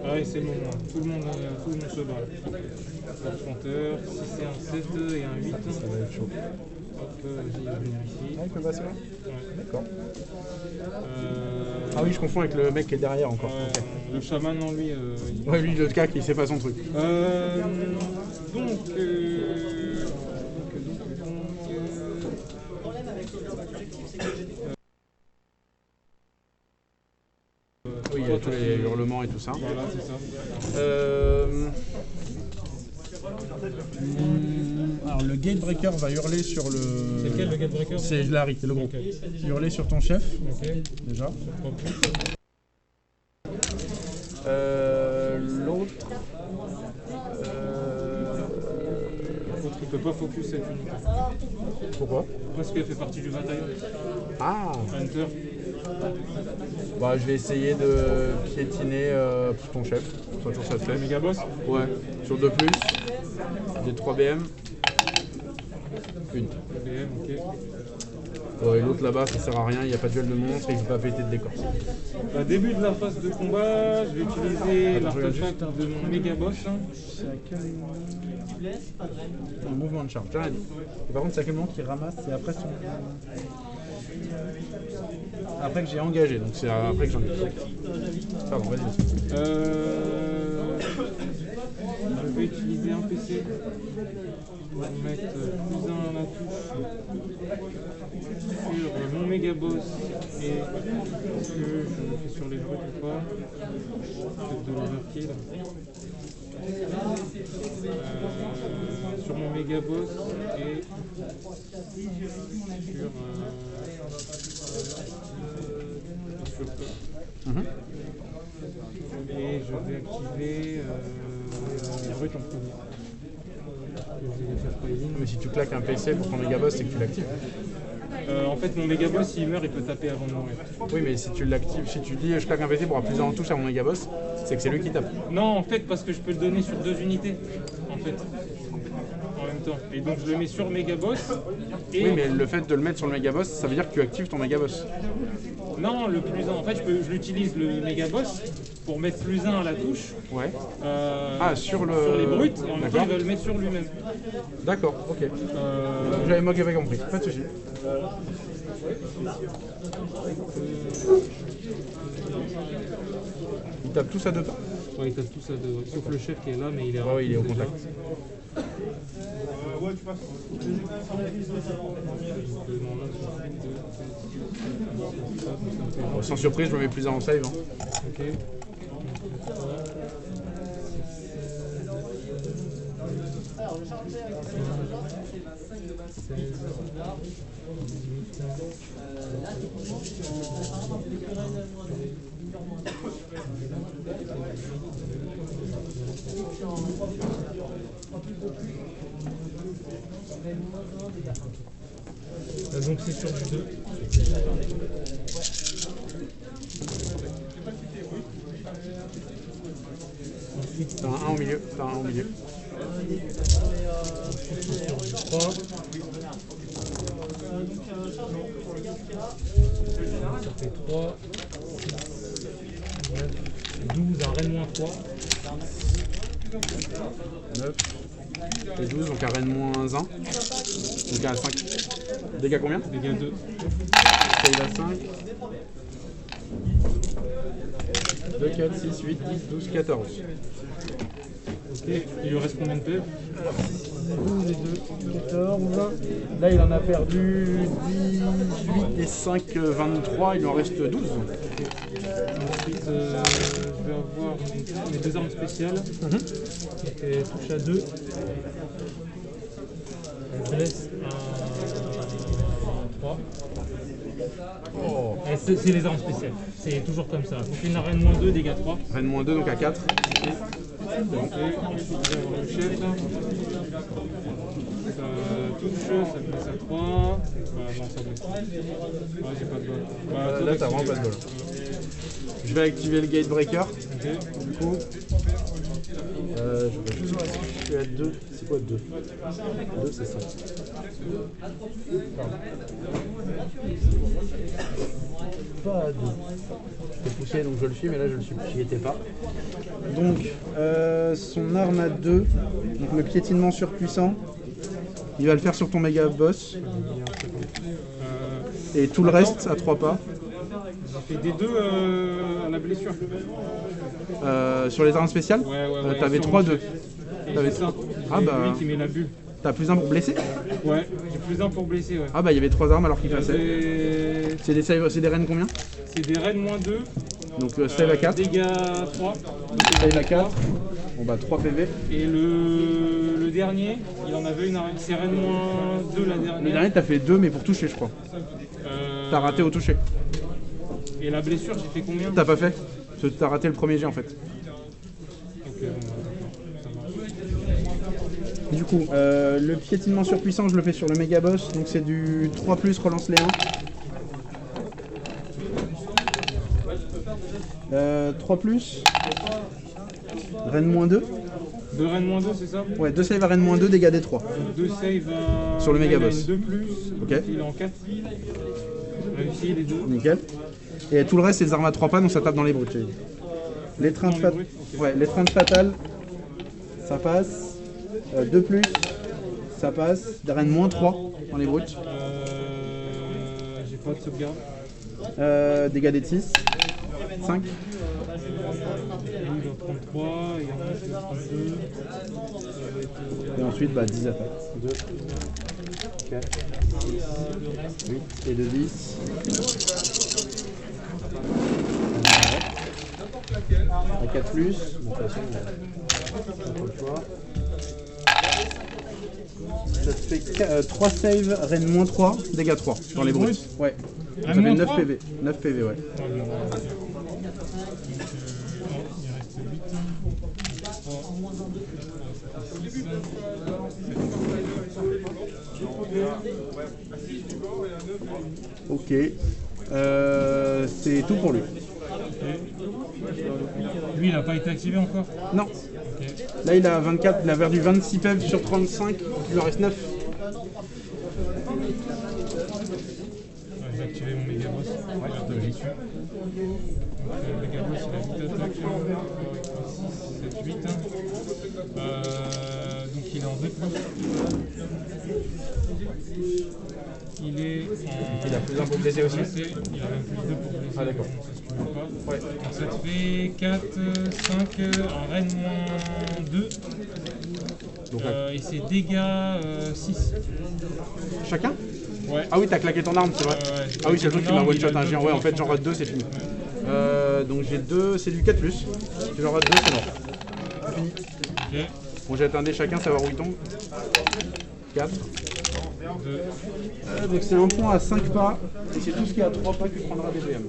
Ah et c'est le moment, tout le monde se bat. Confronteur, 6 et un 7 et un 8. Ça va être chaud. Hop, j'y vais venir ici. Ah, il peut passer là? Ouais. D'accord. Ah oui, je confonds avec le mec qui est derrière encore. Ouais, Ok. le chaman, non, lui. Ouais, lui, le cac, il sait pas son truc. Oui, il y a tous les hurlements et tout ça. Voilà, c'est ça. Alors le Gatebreaker va hurler sur le... C'est lequel le Gatebreaker? C'est Larry, c'est le gros. Ok. Hurler sur ton chef, Ok. déjà. L'autre... L'autre, il peut pas focus cette unité. Pourquoi? Parce qu'elle fait partie du bataillon. Ah, Hunter. bah je vais essayer de piétiner ton chef. Soit toujours ça te fait. Méga boss. Ouais, sur 2+, des 3 BM. Une. BM, ok. Ouais, l'autre là-bas, ça sert à rien, il n'y a pas de duel de monstres et il ne peut pas péter de décor. Début de la phase de combat, je vais utiliser l'artefact de mon méga boss. C'est à quel moment? Un mouvement de charge, j'ai rien dit. Et par contre, c'est à quel moment qu'il ramasse? C'est après son... Après que j'ai engagé, donc c'est après que j'en ai. Pardon, vas-y. Je vais utiliser un PC pour mettre plus 1 à la touche sur mon méga boss et est-ce que je le fais sur les brutes ou pas? Peut-être de l'overkill. Sur mon méga boss et sur toi. Et je vais activer les brutes en premier. Mais si tu claques un PC pour ton méga boss, c'est que tu l'actives. En fait, mon méga boss, s'il meurt, il peut taper avant de mourir. Oui, mais si tu l'actives, si tu dis je claque un PC pour avoir plus en touche à mon méga boss, c'est que c'est lui qui tape. Non, en fait, parce que je peux le donner sur 2 unités. En fait. En même temps. Et donc, je le mets sur méga boss. Et... Oui, mais le fait de le mettre sur le méga boss, ça veut dire que tu actives ton méga boss. Non, le plus 1. En fait, je l'utilise le méga boss pour mettre plus 1 à la touche. Ouais. Sur les brutes. Et en même temps, il va le mettre sur lui-même. D'accord, ok. J'avais moi qui avais compris, pas de soucis. Ils tapent tous à 2 pas? Ouais, ils tapent tous à 2, sauf le chef qui est là, mais il est Ouais, il est au déjà. contact. Ouais, tu passes. Bon, sans surprise, je me mets plus avant save. Hein. Ok. Donc c'est sur du 2. Ensuite, T'as un 1 au milieu. T'as un 1 au milieu. sur du 3. Ça fait 3, 9, 12, un reine moins 3. 9 et 12, donc à Rennes moins 1. Donc à 5. Dégâts combien? Dégâts 2. Save à 5. 2, 4, 6, 8, 10, 12, 14. Ok, il lui reste combien de PF? 12 et 2, 14. Là, il en a perdu 18 et 5, 23. Il en reste 12. Ensuite, je vais avoir mes 2 armes spéciales. Donc, elle touche à 2. Elle blesse à 3. Oh. Et c'est les armes spéciales. C'est toujours comme ça. Donc une arène moins 2, dégâts 3. Rennes moins 2, donc à 4. Et ensuite, je vais avoir le chef. Ça touche, ça blesse à 3. Non, ça blesse pas. Ouais, j'ai pas de bol. Là, t'as vraiment pas de bol. Je vais activer le gate breaker. Ok. Du coup, je suis à 2. C'est quoi 2? 2, c'est ça. Pardon. Pas à 2. Je t'ai poussé, donc je le suis, mais là, je le suis. J'y étais pas. Donc, son arme à 2, donc le piétinement surpuissant, il va le faire sur ton méga boss. Et tout le reste à 3 pas. J'ai fait des 2 à la blessure. Sur les armes spéciales, Ouais. t'avais sur 3 mon 2. chef. Et T'avais j'ai ça. Ah J'ai bah. lui qui met la bulle. T'as plus un pour blesser? Ouais, j'ai plus un pour blesser, ouais. Ah bah il y avait 3 armes alors qu'il passait. C'est C'est des rennes combien? des raids moins 2. Donc save à 4. Dégâts 3. Save à 4. Bon bah 3 PV. Et le dernier, il en avait une arène. C'est raid moins 2 la dernière. Le dernier t'as fait 2 mais pour toucher je crois. T'as raté au toucher. Et la blessure, j'ai fait combien? T'as pas fait? Parce que t'as raté le premier jet en fait. Ok, bon, ça marche. Du coup, le piétinement surpuissant je le fais sur le méga boss. Donc c'est du 3+, relance les 1. 3+. Rennes moins 2. 2 raid moins 2, c'est ça? Ouais, 2 save à Rennes moins 2, dégâts des 3. 2 save Sur le méga boss. 2+. Ok. Il est en 4. Réussi les 2. Nickel. Et tout le reste c'est des armes à 3 pas donc ça tape dans les brutes. j'ai dit. L'étreinte Dans les fatale. brutes, ok. Ouais, l'étreinte fatale, ça passe. 2+, ça passe. Des rennes moins 3 dans les brutes. J'ai pas de sauvegarde. Dégâts des 6. 5. Lui, il a 33, et ensuite il a 32. Ça va être. Et ensuite 10 attaques. 2, 4, 6, 8 et de 10. À 4+, de toute façon, on n'a pas le choix. Ça te fait 3 saves, Rennes moins 3, dégâts 3 dans les brutes. Ouais. Ça Rennes fait moins 9 3? PV. 9 PV, ouais. Il reste 8. Ok. C'est tout pour lui. Lui, il n'a pas été activé encore? Non. Ok. Là, il a 24, il a perdu 26 PV sur 35, il lui en reste 9. Ouais, j'ai activé mon méga boss. Ouais, j'y suis. Donc, le méga boss, il a 8 attaques. 6, 7, 8. Donc il est en 2+. Il est en... Il a plus un pour blesser aussi. blessé. Il a même plus 2 pour blesser. Ah, d'accord. Donc ça se cumule pas. Ouais. Donc ça te fait 4, 5, en reine moins 2. Donc, Et c'est dégâts 6. chacun? Ouais. Ah oui, t'as claqué ton arme, c'est vrai. Ouais, Ah oui, c'est le truc qui m'a one shot un géant. Ouais, en fait, genre j'en rate 2, c'est fini. Donc j'ai 2, c'est du 4+. Si j'en rate 2, c'est mort. Fini. Ok. Bon, jette un dé chacun, savoir où il tombe. 4. 2. Donc c'est un point à 5 pas. Et c'est tout ce qui est à 3 pas qui prendra des GM.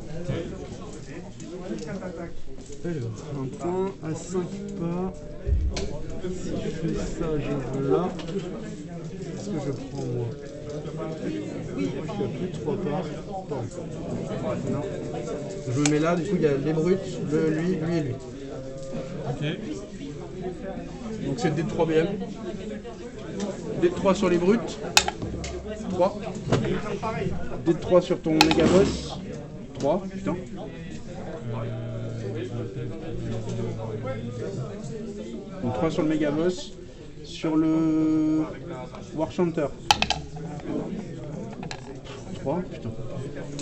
Alors, un point à 5 pas. Si je fais ça, je veux là. Qu'est-ce que je prends moi? Je suis à plus de 3 pas. Non. Je me mets là, du coup il y a les brutes, lui et lui. Ok. Donc c'est le dé de 3 BM. Dé de 3 sur les brutes. 3. Dé de 3 sur ton méga boss. 3, putain. Donc 3 sur le méga boss. Sur le Warchanter. 3, putain.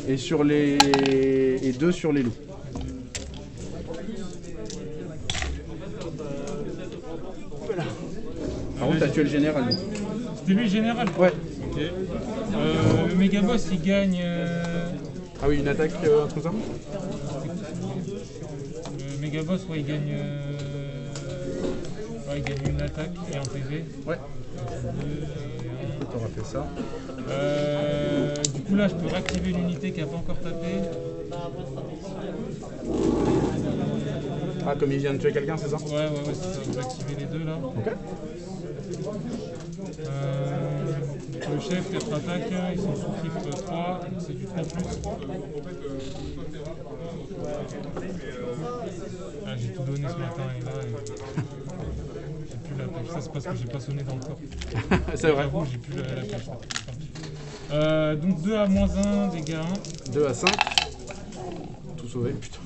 Et sur les. Et 2 sur les loups. Voilà. Par contre, t'as tué le général. lui. C'était lui le général? Ouais. Ok. Le méga boss il gagne. Ah oui, une attaque, un truc comme ça. Le méga boss, ouais, il gagne. Ouais, il gagne une attaque et un PV. Ouais. 2 et 1. T'auras fait ça. Du coup là je peux réactiver l'unité qui n'a pas encore tapé. Ah, comme il vient de tuer quelqu'un, c'est ça? Ouais, c'est ça, je vais activer les deux là. Ok. Le chef, 4 attaques, ils sont sous flip 3, c'est du 3+. Ah, j'ai tout donné ce matin et là, j'ai plus la pêche. Ça c'est parce que j'ai pas sonné dans le corps. C'est vrai. J'avoue, j'ai plus la pêche. Donc 2 à moins 1, dégâts 1. 2 à 5. Tout sauvé, putain.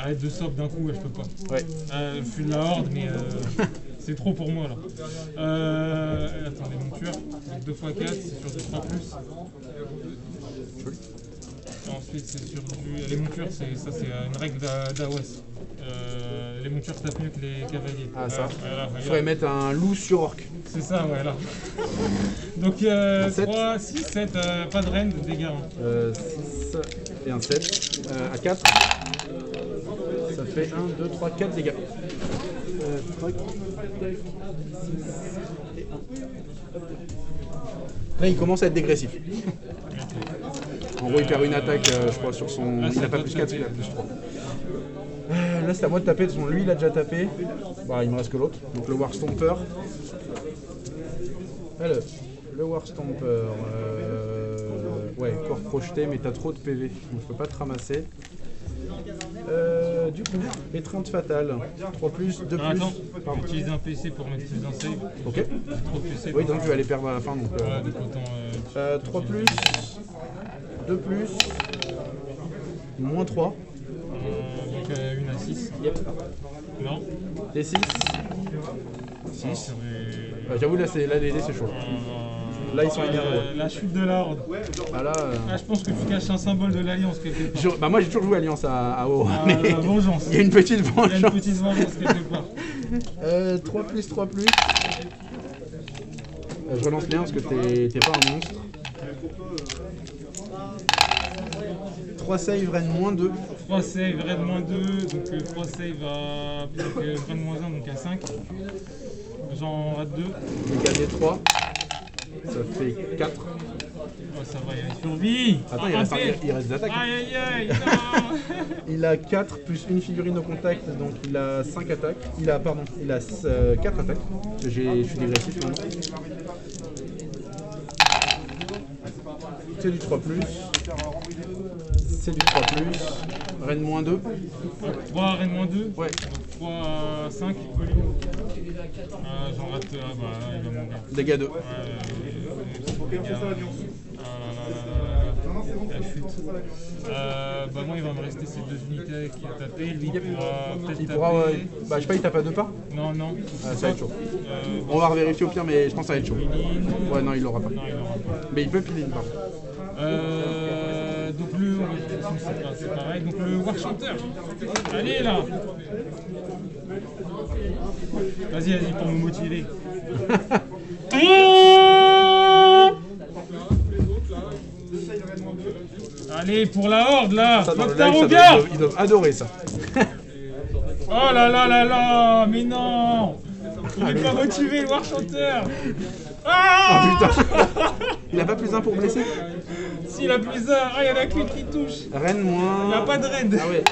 Arrête de sop d'un coup, ouais, je peux pas. Ouais. Je suis de la horde, mais c'est trop pour moi là. Attends, les montures. 2 x 4, c'est sur du 3+. Ensuite, c'est sur du. Les montures, c'est une règle d'AOS. Les montures tapent mieux que les cavaliers. Ah, ça. Voilà, Il faudrait mettre un loup sur orc. c'est ça, ouais, là. Donc 3, 6, 7, pas de reine, de dégâts. 6 et un 7. À 4. Ça fait 1, 2, 3, 4 dégâts. 3, 4, 6 et 1. Là, il commence à être dégressif. En gros, il perd une attaque, je crois, sur son. Il n'a pas plus 4, il a plus 3. Là, c'est à moi de taper. De toute façon, lui, il a déjà tapé. Bah, il me reste que l'autre. Donc, le War Stomper. Alors, le War Stomper. Ouais, corps projeté, mais t'as trop de PV. Donc, je peux pas te ramasser. Du coup, étreinte fatale. 3+, 2+. Attends, je vais utiliser un PC pour mettre plus d'un save. Ok. Trop de PC. Oui, donc je vais aller perdre à la fin. Donc, Ouais, donc autant. 3+, 2+, moins 3. Donc une à 6. Yep. Non. Des 6. Ça serait- J'avoue, là, les dés, c'est chaud. Là, ils sont énervés. La chute de la horde. Ah, là, Ah, je pense que tu caches un symbole de l'alliance quelque part. bah, moi, j'ai toujours joué Alliance à WoW. Ah, mais la vengeance. il y a une petite Il y a vengeance. une petite vengeance quelque part. 3+, 3+. Je relance les 1 parce que t'es pas un monstre. 3 save, Rennes moins 2. 3 save, raid moins 2, donc 3 save à raid moins 1, donc à 5. J'en rate 2. Dégâts des 3. Ça fait 4. Oh, ça va, il survit. Attends, il reste des attaques. Aïe aïe aïe, non. Il a 4 plus une figurine au contact, donc il a 5 attaques. Il a 4 attaques. Je suis dégressif maintenant. C'est du 3+. C'est du 3+. Rennes moins 2. 3 raid moins 2. Ouais. Donc 3 à 5. J'en rate. Ah bah là, il va mourir. Dégâts 2. Ah là là là là là. La chute. Bah moi il va me rester ces 2 unités qui a tapé, lui il pourra peut-être Il taper. pourra. Bah, je sais pas, il tape à 2 pas. Non, non. Ah, ça va être chaud. On va revérifier au pire, mais je pense que ça va être chaud. Ouais, non, il l'aura pas. Non, il aura pas. Mais il peut piler une part. Donc le, c'est pareil, donc le War Chanteur. Allez là. Vas-y, vas-y pour me motiver. Allez pour la horde là. Ça, dans le Docteur live, Regarde. ils doivent adorer ça. Oh là là là là. Mais non. Il n'est pas motivé le War Chanteur. Ah Oh putain. Il a pas plus 1 pour blesser. S'il a plus 1, il y a la clé qui touche. Reine moins. Il n'y a pas de raid. Ah ouais.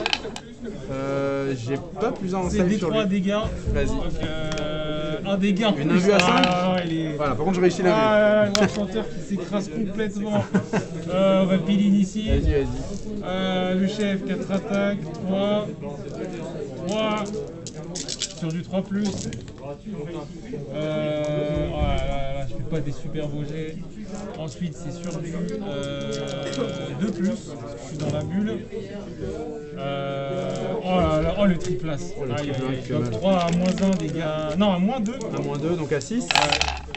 J'ai pas plus 1 en C'est save des sur 3 lui. dégâts. Vas-y. Donc, un dégât. Une invue à 5. Il est... Voilà, par contre, j'ai réussi la vue. Ah, le War Chanteur qui s'écrase complètement. On va piler ici. Vas-y, vas-y. Le chef, 4 attaques. 3. Sur du 3+. Oh là là, je fais pas des super beaux jets. Ensuite, c'est sur du 2+. Je suis dans la bulle. Oh là là, oh le triplace. Oh, le triple Aïe, qui fait donc mal. 3 à -1 dégâts. Non, à -2. À -2, donc à 6.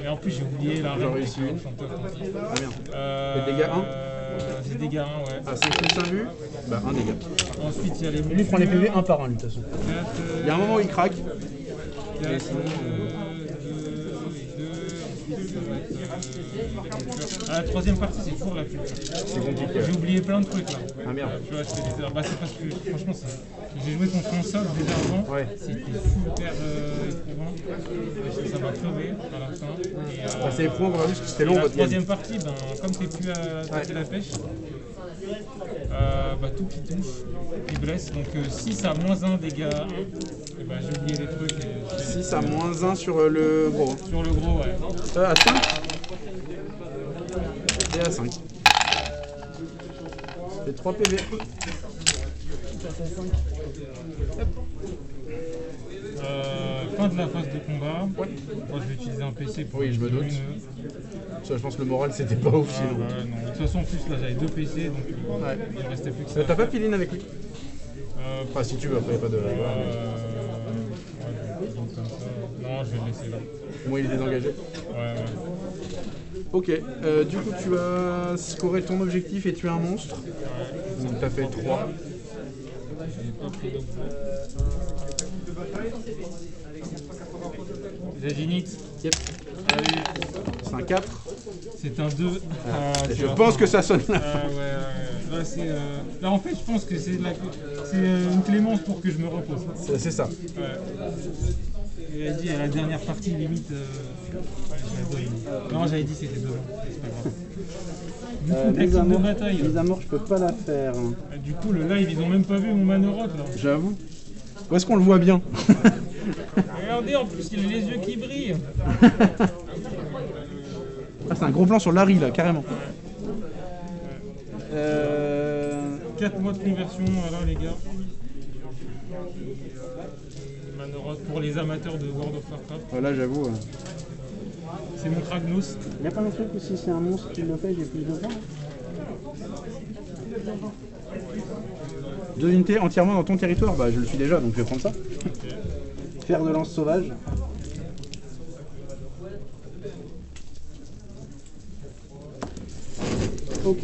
Et en plus, j'ai oublié la J'en reine réussi avec une. le chanteur aussi. Ah merde. Les dégâts 1. J'ai dégâts 1, ouais. Ah, 5 plus 1 vue. Bah, 1 dégât. Ensuite, il y a les Lui, il prend les PV un par un, lui, de toute façon. Il y a un moment où il craque. 4, Et sinon, 2. Ah, la troisième partie, c'est toujours la culture. c'est compliqué. J'ai oublié plein de trucs là. Ah merde. Tu vois, je fais des erreurs. Bah, c'est parce que franchement, j'ai joué contre un sol déjà avant. Ouais. C'était super éprouvant. Ça m'a crevé à la fin. Et, Bah, c'est éprouvant, on va parce que c'était long la votre game. troisième partie, ben, comme t'es plus à tâter la pêche, bah, tout qui touche, qui blesse. Donc 6 à -1 dégâts 1. Et bah, j'ai oublié les trucs. Et 6 à -1 sur le gros. sur le gros, ouais. À 5 et à 5. C'est 3 PV. Fin de la phase de combat. Moi, je vais utiliser un PC pour. Oui, je me doute. Ça, je pense que le moral, c'était pas ouf sinon. Non. De toute façon, en plus, là, j'avais 2 PC, donc Ouais. il ne restait plus que ça. T'as pas Piline avec lui? Euh, Enfin, si tu veux, après, y a pas de. ouais, donc comme ça. Non, je vais le laisser là. Moi, il est désengagé. Ouais. Ok, du coup, tu as scoré ton objectif et tué un monstre. Donc, t'as fait 3. J'ai pas pris d'objet. Zaginix. Yep. Salut. C'est un 4. C'est un 2. Je pense que ça sonne là. Ouais. Là, là, en fait, je pense que c'est une clémence pour que je me repose. C'est ça. Ouais. Il a dit à la dernière partie, limite. Ouais, je l'ai donné. Non, j'avais dit c'était 2 ans. C'est pas grave. Du coup, tactique de bataille. Mise à mort, je peux pas la faire. Du coup, le live, ils ont même pas vu mon Manerot là. J'avoue. Où est-ce qu'on le voit bien? Regardez, en plus, il a les yeux qui brillent. Ah, c'est un gros plan sur Larry là, carrément. 4 mois de conversion, voilà les gars. Manerot pour les amateurs de World of Warcraft. Voilà, j'avoue. C'est mon Kragnos. Il n'y a pas un truc où si c'est un monstre qui le fait, j'ai plus de points? 2 unités entièrement dans ton territoire. Bah, je le suis déjà, donc je vais prendre ça. Fer de lance sauvage. Ok.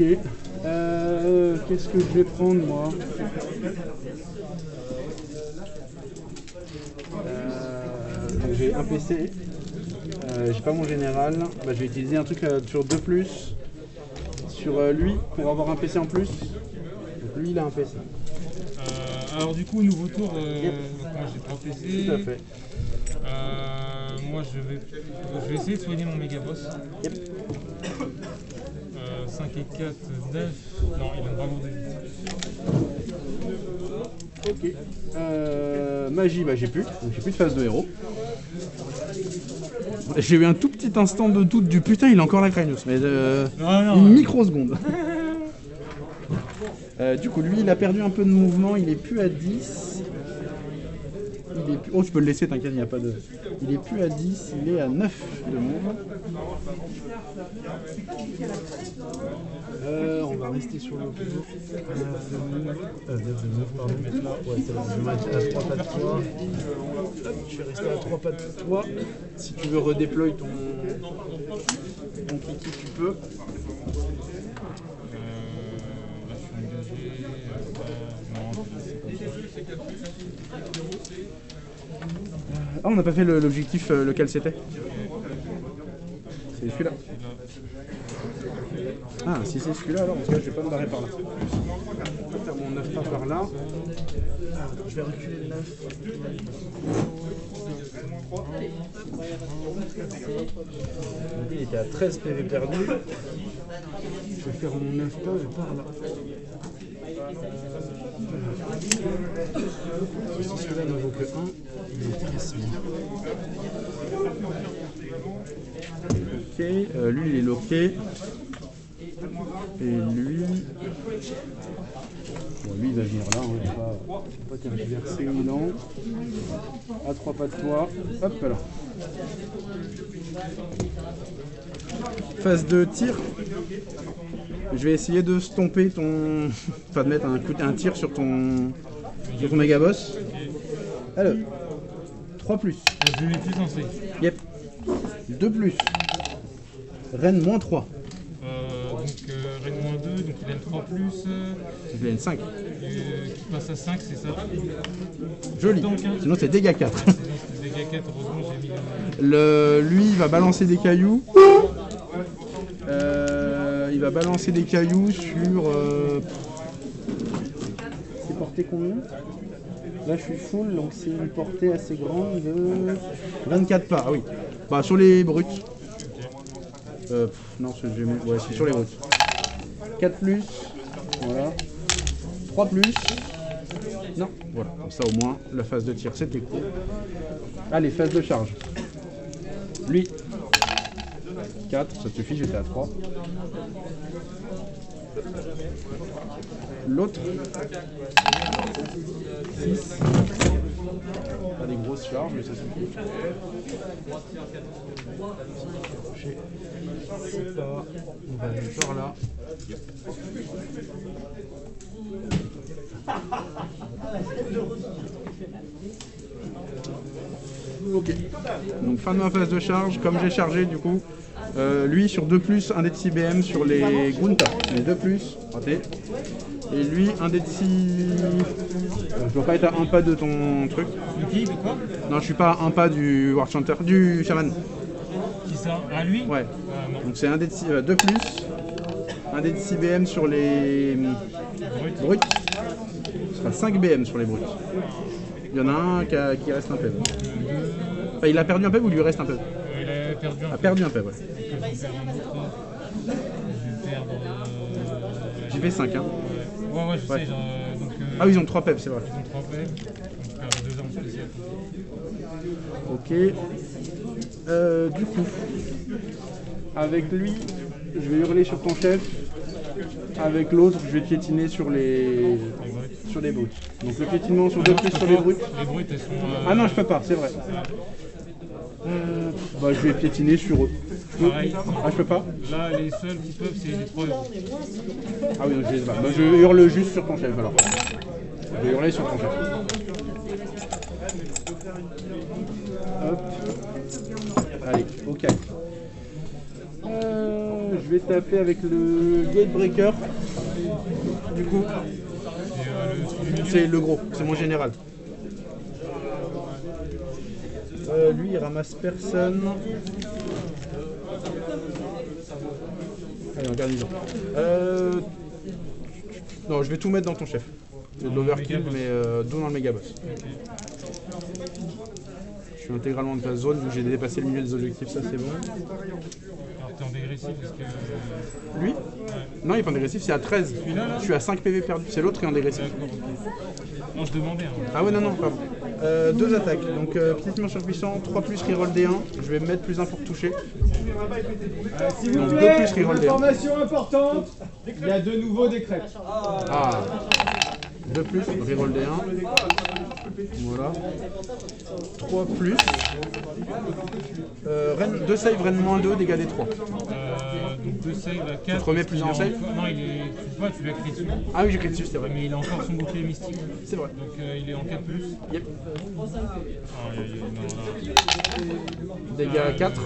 Qu'est-ce que je vais prendre moi? Donc j'ai un PC. J'ai pas mon général. Bah, je vais utiliser un truc sur 2+. Sur lui pour avoir un PC en plus. Donc lui il a un PC. Alors du coup, nouveau tour. Donc moi j'ai 3 PC. Tout à fait. Moi je vais essayer de soigner mon méga boss. Yep. 5 et 4, 9. Non, il a vraiment des vies. Ok. Magie, bah j'ai plus. Donc j'ai plus de phase de héros. J'ai eu un tout petit instant de doute du putain, il a encore la Cranios, mais Non, une microseconde. Du coup, lui, il a perdu un peu de mouvement, il est plus à 10. Il est plus... Oh, tu peux le laisser, t'inquiète, il n'y a pas de... Il est plus à 10, il est à 9 de move. On va rester sur le coup. 9 de move, pardon. Ouais, c'est bon, je vais mettre à 3 pas de toi. Hop, je vais rester à 3 pas de toi. Si tu veux redéployer ton kiki, tu peux. Là, je suis engagé. Non, Ah, on n'a pas fait l'objectif, lequel c'était? C'est celui-là. Ah, si c'est celui-là, alors, parce que je vais pas me barrer par là. Je vais faire mon 9 pas par là. Je vais reculer le 9. Il était à 13 PV perdu. Je vais faire mon 9 pas par là. Si celui-là ne vaut que 1, il m'intéresse bien. Ok, lui il est loqué. Et lui... Bon, lui il va venir là, il va pas tergiverser ou non. À 3 pas de toi. Hop là. Phase de tir. Je vais essayer de stomper ton... Enfin de mettre un tir sur ton méga boss. Alors, 3 plus. je l'ai plus censé. Yep. 2 plus. Reine moins 3. Reine moins 2, donc il a 3 plus. Il a une 5. Qui passe à 5, c'est ça. Joli. Donc, hein. Sinon c'est dégâts 4. Sinon c'est dégâts 4, heureusement j'ai mis Lui il va balancer des cailloux. Il va balancer des cailloux sur... C'est porté combien? Là je suis full, donc c'est une portée assez grande de 24 pas. Ah oui. Bah sur les brutes. Non, ouais, c'est sur les brutes. 4 plus. Voilà. 3 plus. Non, voilà. Comme ça au moins, la phase de tir c'était cool. Allez, phase de charge. Lui. 4, ça suffit, j'étais à 3. L'autre. 6. Pas des grosses charges, mais ça suffit. On va aller par là. Ok. Donc fin de ma phase de charge, comme j'ai chargé du coup. Lui sur 2 plus, 1 dé de 6 BM sur les Grunta. Les 2 plus, raté. Et lui, 1 dé de 6... je dois pas être à 1 pas de ton truc. Qui de quoi? Non, je suis pas à 1 pas du War Chanter, du Shaman. Qui ça? À lui? Ouais. Non. Donc c'est 1 dé de 6, 2 plus, 1 dé de 6 BM sur les brutes. Ce sera 5 BM sur les brutes. Il y en a un qui reste un peu. Enfin, il a perdu un peu ou il lui reste un peu? Il a perdu un peu. A perdu un peu, ouais. Je vais faire un autre. Je vais perdre. J'ai fait 5, hein. Ouais, je Ouais. sais. Genre, donc, Ah oui, ils ont 3 peps, c'est vrai. ils ont 3 peps. Donc, je vais faire 2 armes spéciales. Ok. Du coup, avec lui, je vais hurler sur ton chef. Avec l'autre, je vais piétiner sur les brutes. Donc le piétinement sur 2 plus sur les brutes. Les brutes, elles sont. Ah non, je peux pas, c'est vrai. Bah, je vais piétiner sur eux. Pareil. Ah, je peux pas? Là, les seuls qui peuvent, c'est les 3 euros. Ah oui, donc je hurle juste sur ton chef alors. Je vais hurler sur ton chef. Hop. Allez, ok. Je vais taper avec le Gatebreaker. Du coup, c'est le gros, c'est mon général. Lui, il ramasse personne. Allez, en garnison. Non, je vais tout mettre dans ton chef. C'est de l'overkill, mais d'où dans le méga boss. Okay. Je suis intégralement de ta zone, vu que j'ai dépassé le milieu des objectifs, ça c'est bon. Alors, t'es en dégressif parce que. Lui? Non, il est pas en dégressif, c'est à 13. Je suis à 5 PV perdu, c'est l'autre qui est en dégressif. D'accord, ok. Non, je demandais. Hein. Ah ouais, non, pardon. 2 attaques, donc piétinement surpuissant, 3 plus reroll D1, je vais mettre plus 1 pour toucher. S'il vous Donc 2 plaît, plus reroll D1. information importante, il y a de nouveaux décrets. Ah. 2 plus, reroll des 1. Voilà. 3 plus. 2 save, Rennes moins 2, dégâts des 3. Donc 2 save à 4. Tu te remets plus en save? Non, il est. Tu vois, tu lui as crié dessus. Ah oui, j'ai crié dessus, c'est vrai. Mais il a encore son bouclier mystique. C'est vrai. Donc il est en 4 plus. Yep. Non, Dégâts à 4.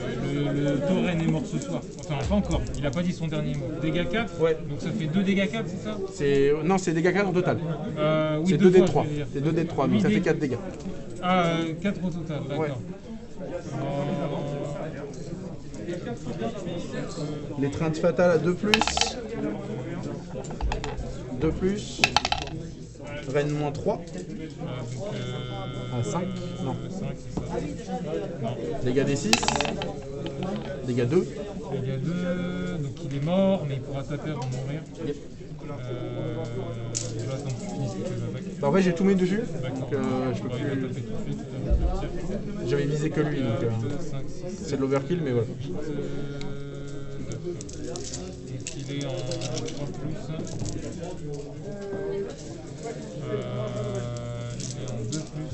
le tauren est mort ce soir. Enfin, pas encore. Il a pas dit son dernier mot. Dégâts 4. Ouais. Donc ça fait 2 dégâts 4, c'est ça? Non, c'est dégâts 4 en total. Oui, C'est 2 d 3. C'est 2 d 3, donc ça fait 4 dégâts. Ah, 4 au total, d'accord. Ouais. L'étreinte fatale à 2 plus. 2 plus. Rennes moins 3. À 5. Non. 5, c'est ça. Non. Dégâts des 6. Dégâts 2. Dégâts 2, donc il est mort, mais il pourra taper avant de mourir. Yep. Je vais attendre que tu finisses tes attaques. Bah en fait j'ai tout mis dessus. D'accord. Donc je peux Il va plus. taper tout de suite. J'avais visé que lui, donc 5, 6, c'est de l'overkill, mais voilà. Donc il est en 3 plus. Il est en 2 plus.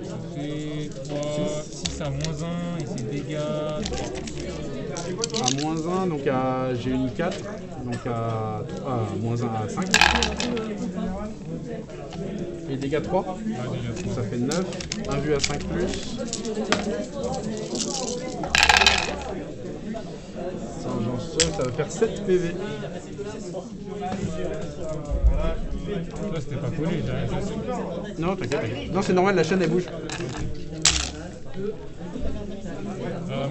Ça fait 3, 6 à moins 1 et c'est dégâts 3. À moins 1, donc j'ai une 4, donc à moins 1 à 5. Et dégâts 3, Ah, dégâts 3. ça fait 9. Un vu à 5 plus. Ça va faire 7 PV. Toi c'était pas collé, j'ai rien fait. Non, t'inquiète. Non, c'est normal, la chaîne elle bouge.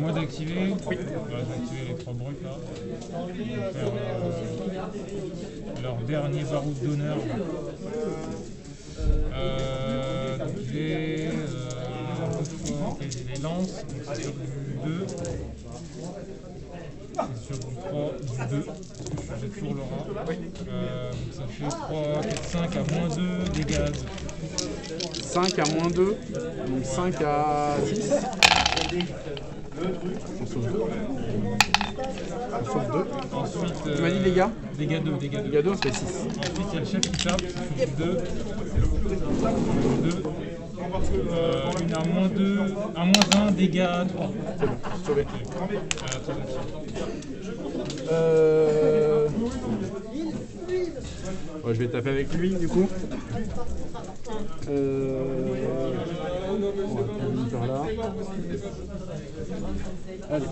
Moi d'activer. Oui. Je vais activer les 3 brutes là. Ils vont faire leur dernier baroud d'honneur. Donc j'ai les lances, donc c'est sur du 2. C'est sur du 3, du 2. J'ai toujours l'aura. Donc ça fait 3, 4, 5 à moins 2 dégâts. 5 à moins 2, donc 5 à 6. On sauve 2. On sauve 2. Ensuite, Tu m'as dit dégâts? Dégâts 2, dégâts 2. Dégâts 2, ça fait 6. Ensuite, il y a le chef qui tape sur du 2. 2. Une à moins 2, à moins 1, dégâts 3. C'est bon, sauvé. Ouais, je vais taper avec lui du coup. On va par là. Allez.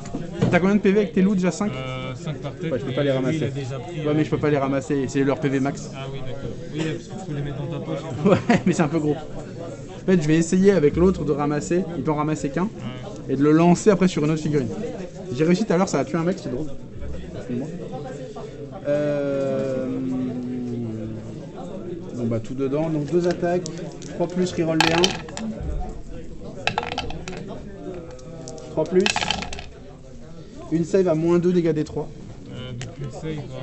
T'as combien de PV avec tes loups déjà 5? 5 par tête. Ouais, je peux pas les ramasser. Il a déjà pris, Ouais, mais je peux pas les ramasser, c'est leur PV max. Ah oui, d'accord. Oui, parce que tu peux les mettre dans ta poche. Ouais, mais c'est un peu gros. En fait, je vais essayer avec l'autre de ramasser, il peut en ramasser qu'un, et de le lancer après sur une autre figurine. J'ai réussi tout à l'heure, ça a tué un mec, c'est drôle. Bon bah tout dedans, donc 2 attaques, 3 plus, reroll des 1. 3 plus. Une save à moins 2 dégâts des 3. Donc une save à...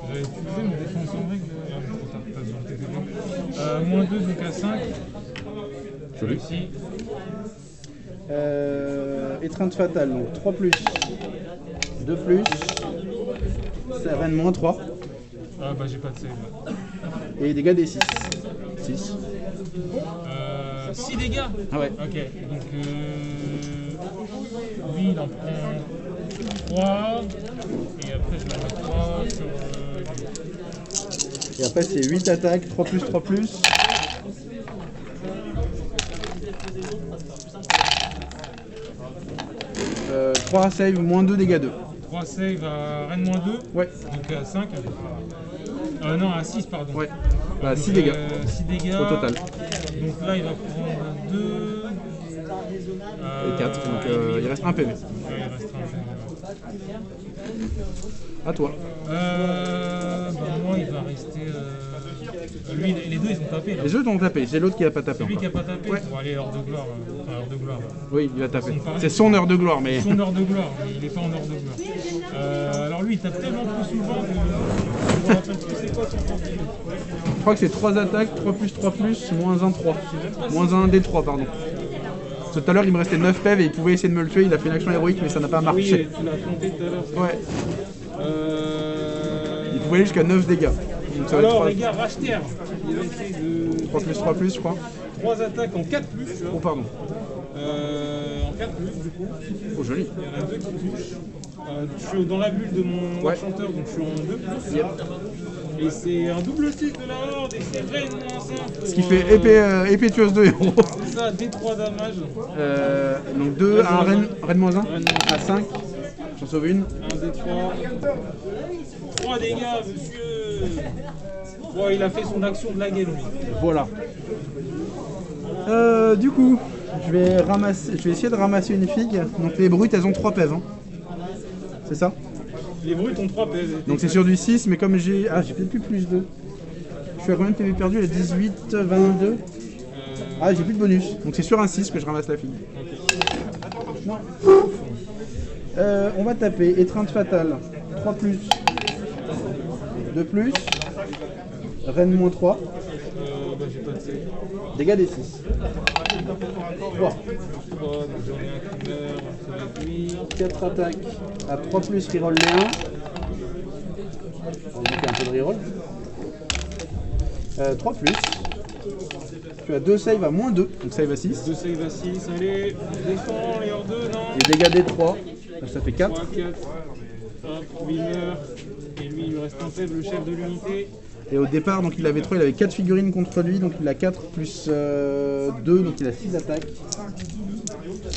J'avais utilisé mon défense en règle. Ah, mais trop tard, t'as besoin de tes dégâts. Moins 2 donc à 5. Joli. Réussi. Étreinte fatale, donc 3 plus, 2 plus, ça rend moins 3. Ah bah j'ai pas de save là. Et dégâts des 6. 6. 6 dégâts. Ah ouais. Ok, donc lui il en prend 3. Et après je vais mettre 3 sur... Et après c'est 8 attaques, 3 plus, 3 plus. 3 save, moins 2 dégâts 2. 3 save à Rennes moins 2. Ouais. Donc à 5. Non, à 6 pardon. Ouais. Bah Donc, 6 dégâts 6 dégâts. au total. Donc là il va prendre 2. Et 4, donc il reste 1 PV. Ouais, il restera un PV. À toi. Moi il va rester... Lui, les deux ils ont tapé là. Les jeux t'ont tapé, c'est l'autre qui a pas tapé C'est lui encore. qui a pas tapé Ouais. pour aller hors de gloire. Enfin, hors de gloire. Oui, il a tapé. Ils sont pareils. C'est son heure de gloire, mais... Son heure de gloire, mais il est pas en heure de gloire. Alors lui il tape tellement plus souvent que... Je me rappelle plus c'est quoi son profil. Je crois que c'est 3 attaques, 3 plus, moins 1, 3. Moins 1, D3, pardon. Tout à l'heure, il me restait 9 PV et il pouvait essayer de me le tuer. Il a fait une action héroïque, mais ça n'a pas marché. Oui, tu l'as affronté tout à l'heure. Ouais. pouvez aller jusqu'à 9 dégâts. Donc ça va Alors être les gars, Rachter, il a été de 3 plus, je crois. 3 attaques en 4+, tu vois. Oh, pardon. En 4+, du coup. Oh, joli. Il y en a 2 qui touchent. Je suis dans la bulle de mon Ouais. chanteur, donc je suis en 2+. Yep. Et c'est un double 6 de la horde et c'est Ren -1 Ce qui fait épée tueuse de héros. C'est ça, D3 damage. Donc 2 à un Ren -1 Ren à 5. J'en sauve une. 1 D3. 3 dégâts, monsieur. Bon, il a fait son action de la game, lui. Voilà. Du coup, je vais essayer de ramasser une figue. Donc les brutes, elles ont 3 PV. Hein. C'est ça? Les brutes ont 3 PV. Donc c'est sur du 6, mais comme j'ai... Ah, j'ai peut-être plus plus 2. Je suis à combien de PV perdu? À 18, 22. Ah, j'ai plus de bonus. Donc c'est sur un 6 que je ramasse la figue. Non. On va taper étreinte fatale. 3 plus. 2 plus. Reine -3. Bah, j'ai pas de save. Dégâts des 6. 3. 3, donc j'en ai un qui meurt, ça va être lui. 4 attaques à 3 plus, reroll les 1. On va mettre un peu de reroll. 3 plus. Tu as 2 saves à -2, donc save à 6. 2 save à 6, allez, défends les hors 2, non. Et dégâts des 3, donc ça fait 4. 3, 4. Hop, lui il meurt. Et lui il lui reste un faible, le chef de l'unité. Et au départ, donc il avait 3, il avait 4 figurines contre lui, donc il a 4 plus 2, donc il a 6 attaques.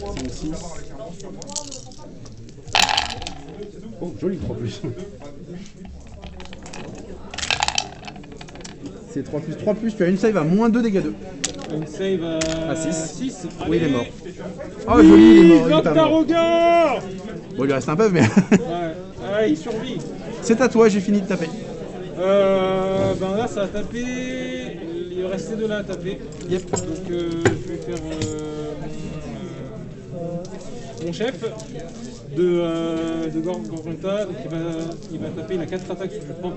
Donc 6. Oh, joli 3 plus. C'est 3 plus. 3 plus, tu as une save à -2 dégâts 2. Une save à 6. Allez. Oui, il est mort. Oh, joli, il est mort. Il est pas mort. Loctarogard. Bon, il lui reste un peu, mais. Ouais, il survit. C'est à toi, j'ai fini de taper. Ben là ça a tapé, il restait de là à taper. Yep. Donc je vais faire mon chef de Gorgonta. Donc il va taper, il a 4 attaques sur du 3+.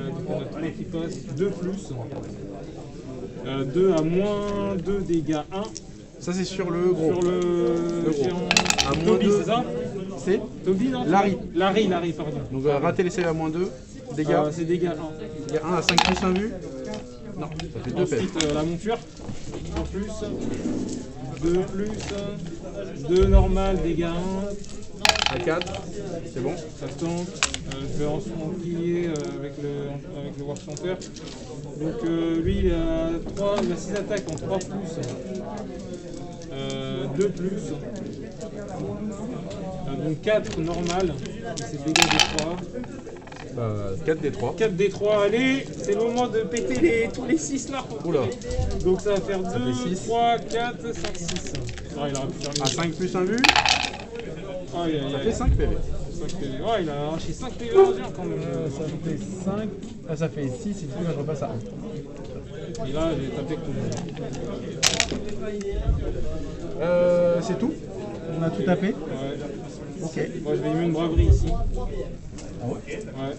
Donc on a 3 qui passent, 2+. 2 à -2 dégâts 1. Ça, c'est sur le gros. Sur le gros. géant. À Toby, -2. c'est ça? C'est Toby, non? Larry. Larry, pardon. Donc, rater les saves à -2. Dégâts. C'est dégâts 1. Il y a 1 à 5 plus 1 vu. Non, ça fait 2 PV. Ensuite, la monture, en plus, 2 plus, 2 normal, dégâts 1, À 4, c'est bon. ça se tente. Je vais enquiller avec le War Chanter. Donc lui, il a 6 attaques en 3 plus, 2 plus, donc 4 normal, et c'est dégâts de 3. 4 des 3. 4 des 3, allez, c'est le moment de péter tous les 6 là. Oula. Donc ça va faire 2, fait 6. 3, 4, 5, 6. Ah, il aurait pu faire mieux. À 5 plus 1 vu, Aïe, aïe, ça aïe. fait 5 PV. 5 PV. Ouais, il a arraché 5 PV au géant quand même. Ça fait 5. Ah, ça fait 6 et du coup, je repasse à 1. Et là, j'ai tapé que tout le monde. C'est tout. On a tout tapé. Ouais. Ok. Moi, je vais y mettre une braverie ici. Ah ouais. Ouais.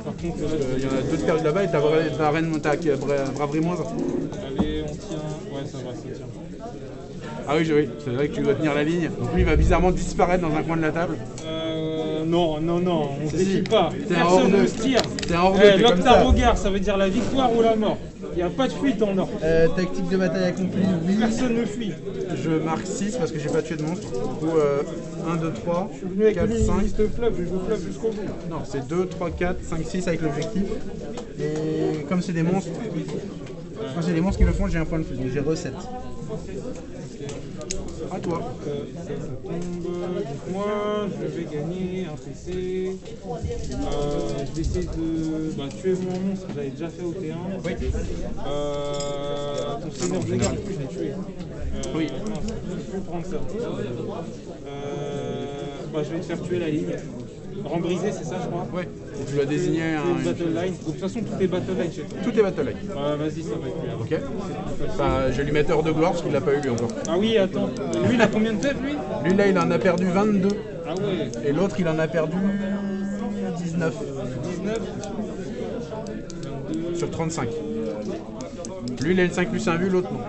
Par contre, là, Il y en a 2 de perdus là-bas et ta reine braverie moins 1. allez, on tient. Ouais, ça va, ça tient. Ah oui, c'est vrai que tu dois tenir la ligne. Donc lui, il va bizarrement disparaître dans un coin de la table. Non, on se Si, défie pas. t'es un hors Personne deux. ne se tire. T'es un hors deux, t'es comme ça. L'Octarogard, ça veut dire la victoire ou la mort. Il n'y a pas de fuite en or. Tactique de bataille accomplie, oui. Personne ne fuit. Je marque 6 parce que j'ai pas tué de monstre. Du coup, 1, 2, 3, Je suis venu avec 4, une 5. liste fleuve, je joue fleuve jusqu'au bout. Non, c'est 2, 3, 4, 5, 6 avec l'objectif. Et comme c'est des monstres, quand c'est des monstres qui le font, j'ai un point de plus. Donc j'ai re-7. À toi. Ça tombe. Donc moi, je vais gagner un PC. Je vais essayer de tuer mon monstre, j'avais déjà fait au T1. Oui. Ton seigneur de garde, je l'ai tué. Oui. Mince, je peux prendre ça. Je vais te faire tuer la ligne. Rang brisé, c'est ça, je crois. Ouais. Et tu dois désigner C'est une un. battle line. De toute façon, tout est battle line chez toi. Tout est battle line. Ouais, vas-y, ça va être bien. Ok. Bah, je vais lui mettre heure de gloire parce qu'il l'a pas eu lui encore. Ah oui, attends. Lui, il a combien de têtes, lui? Lui là, il en a perdu 22. Ah ouais. Et l'autre, il en a perdu 19 19. 22. sur 35. Lui, il a le 5 plus 1 vu, l'autre non.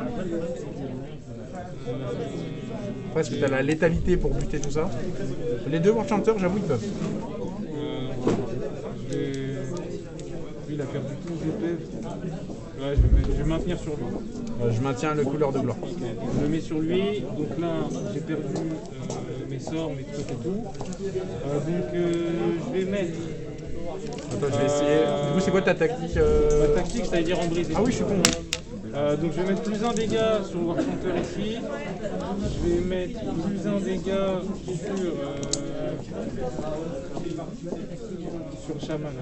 Presque, tu as la létalité pour buter tout ça. Les deux War Chanters, j'avoue, ils peuvent. il a perdu tous les épées. Ouais, je vais maintenir sur lui. Je maintiens le couleur de gloire. Je le mets sur lui. Donc là, j'ai perdu mes sorts, mes trucs et tout. Je vais mettre. Attends, je vais essayer. Du coup, c'est quoi ta tactique Ma tactique, c'est à dire en brise. Ah oui, je suis con. Donc je vais mettre plus un dégât sur le War Chanteur ici. Je vais mettre plus un dégât sur Shaman.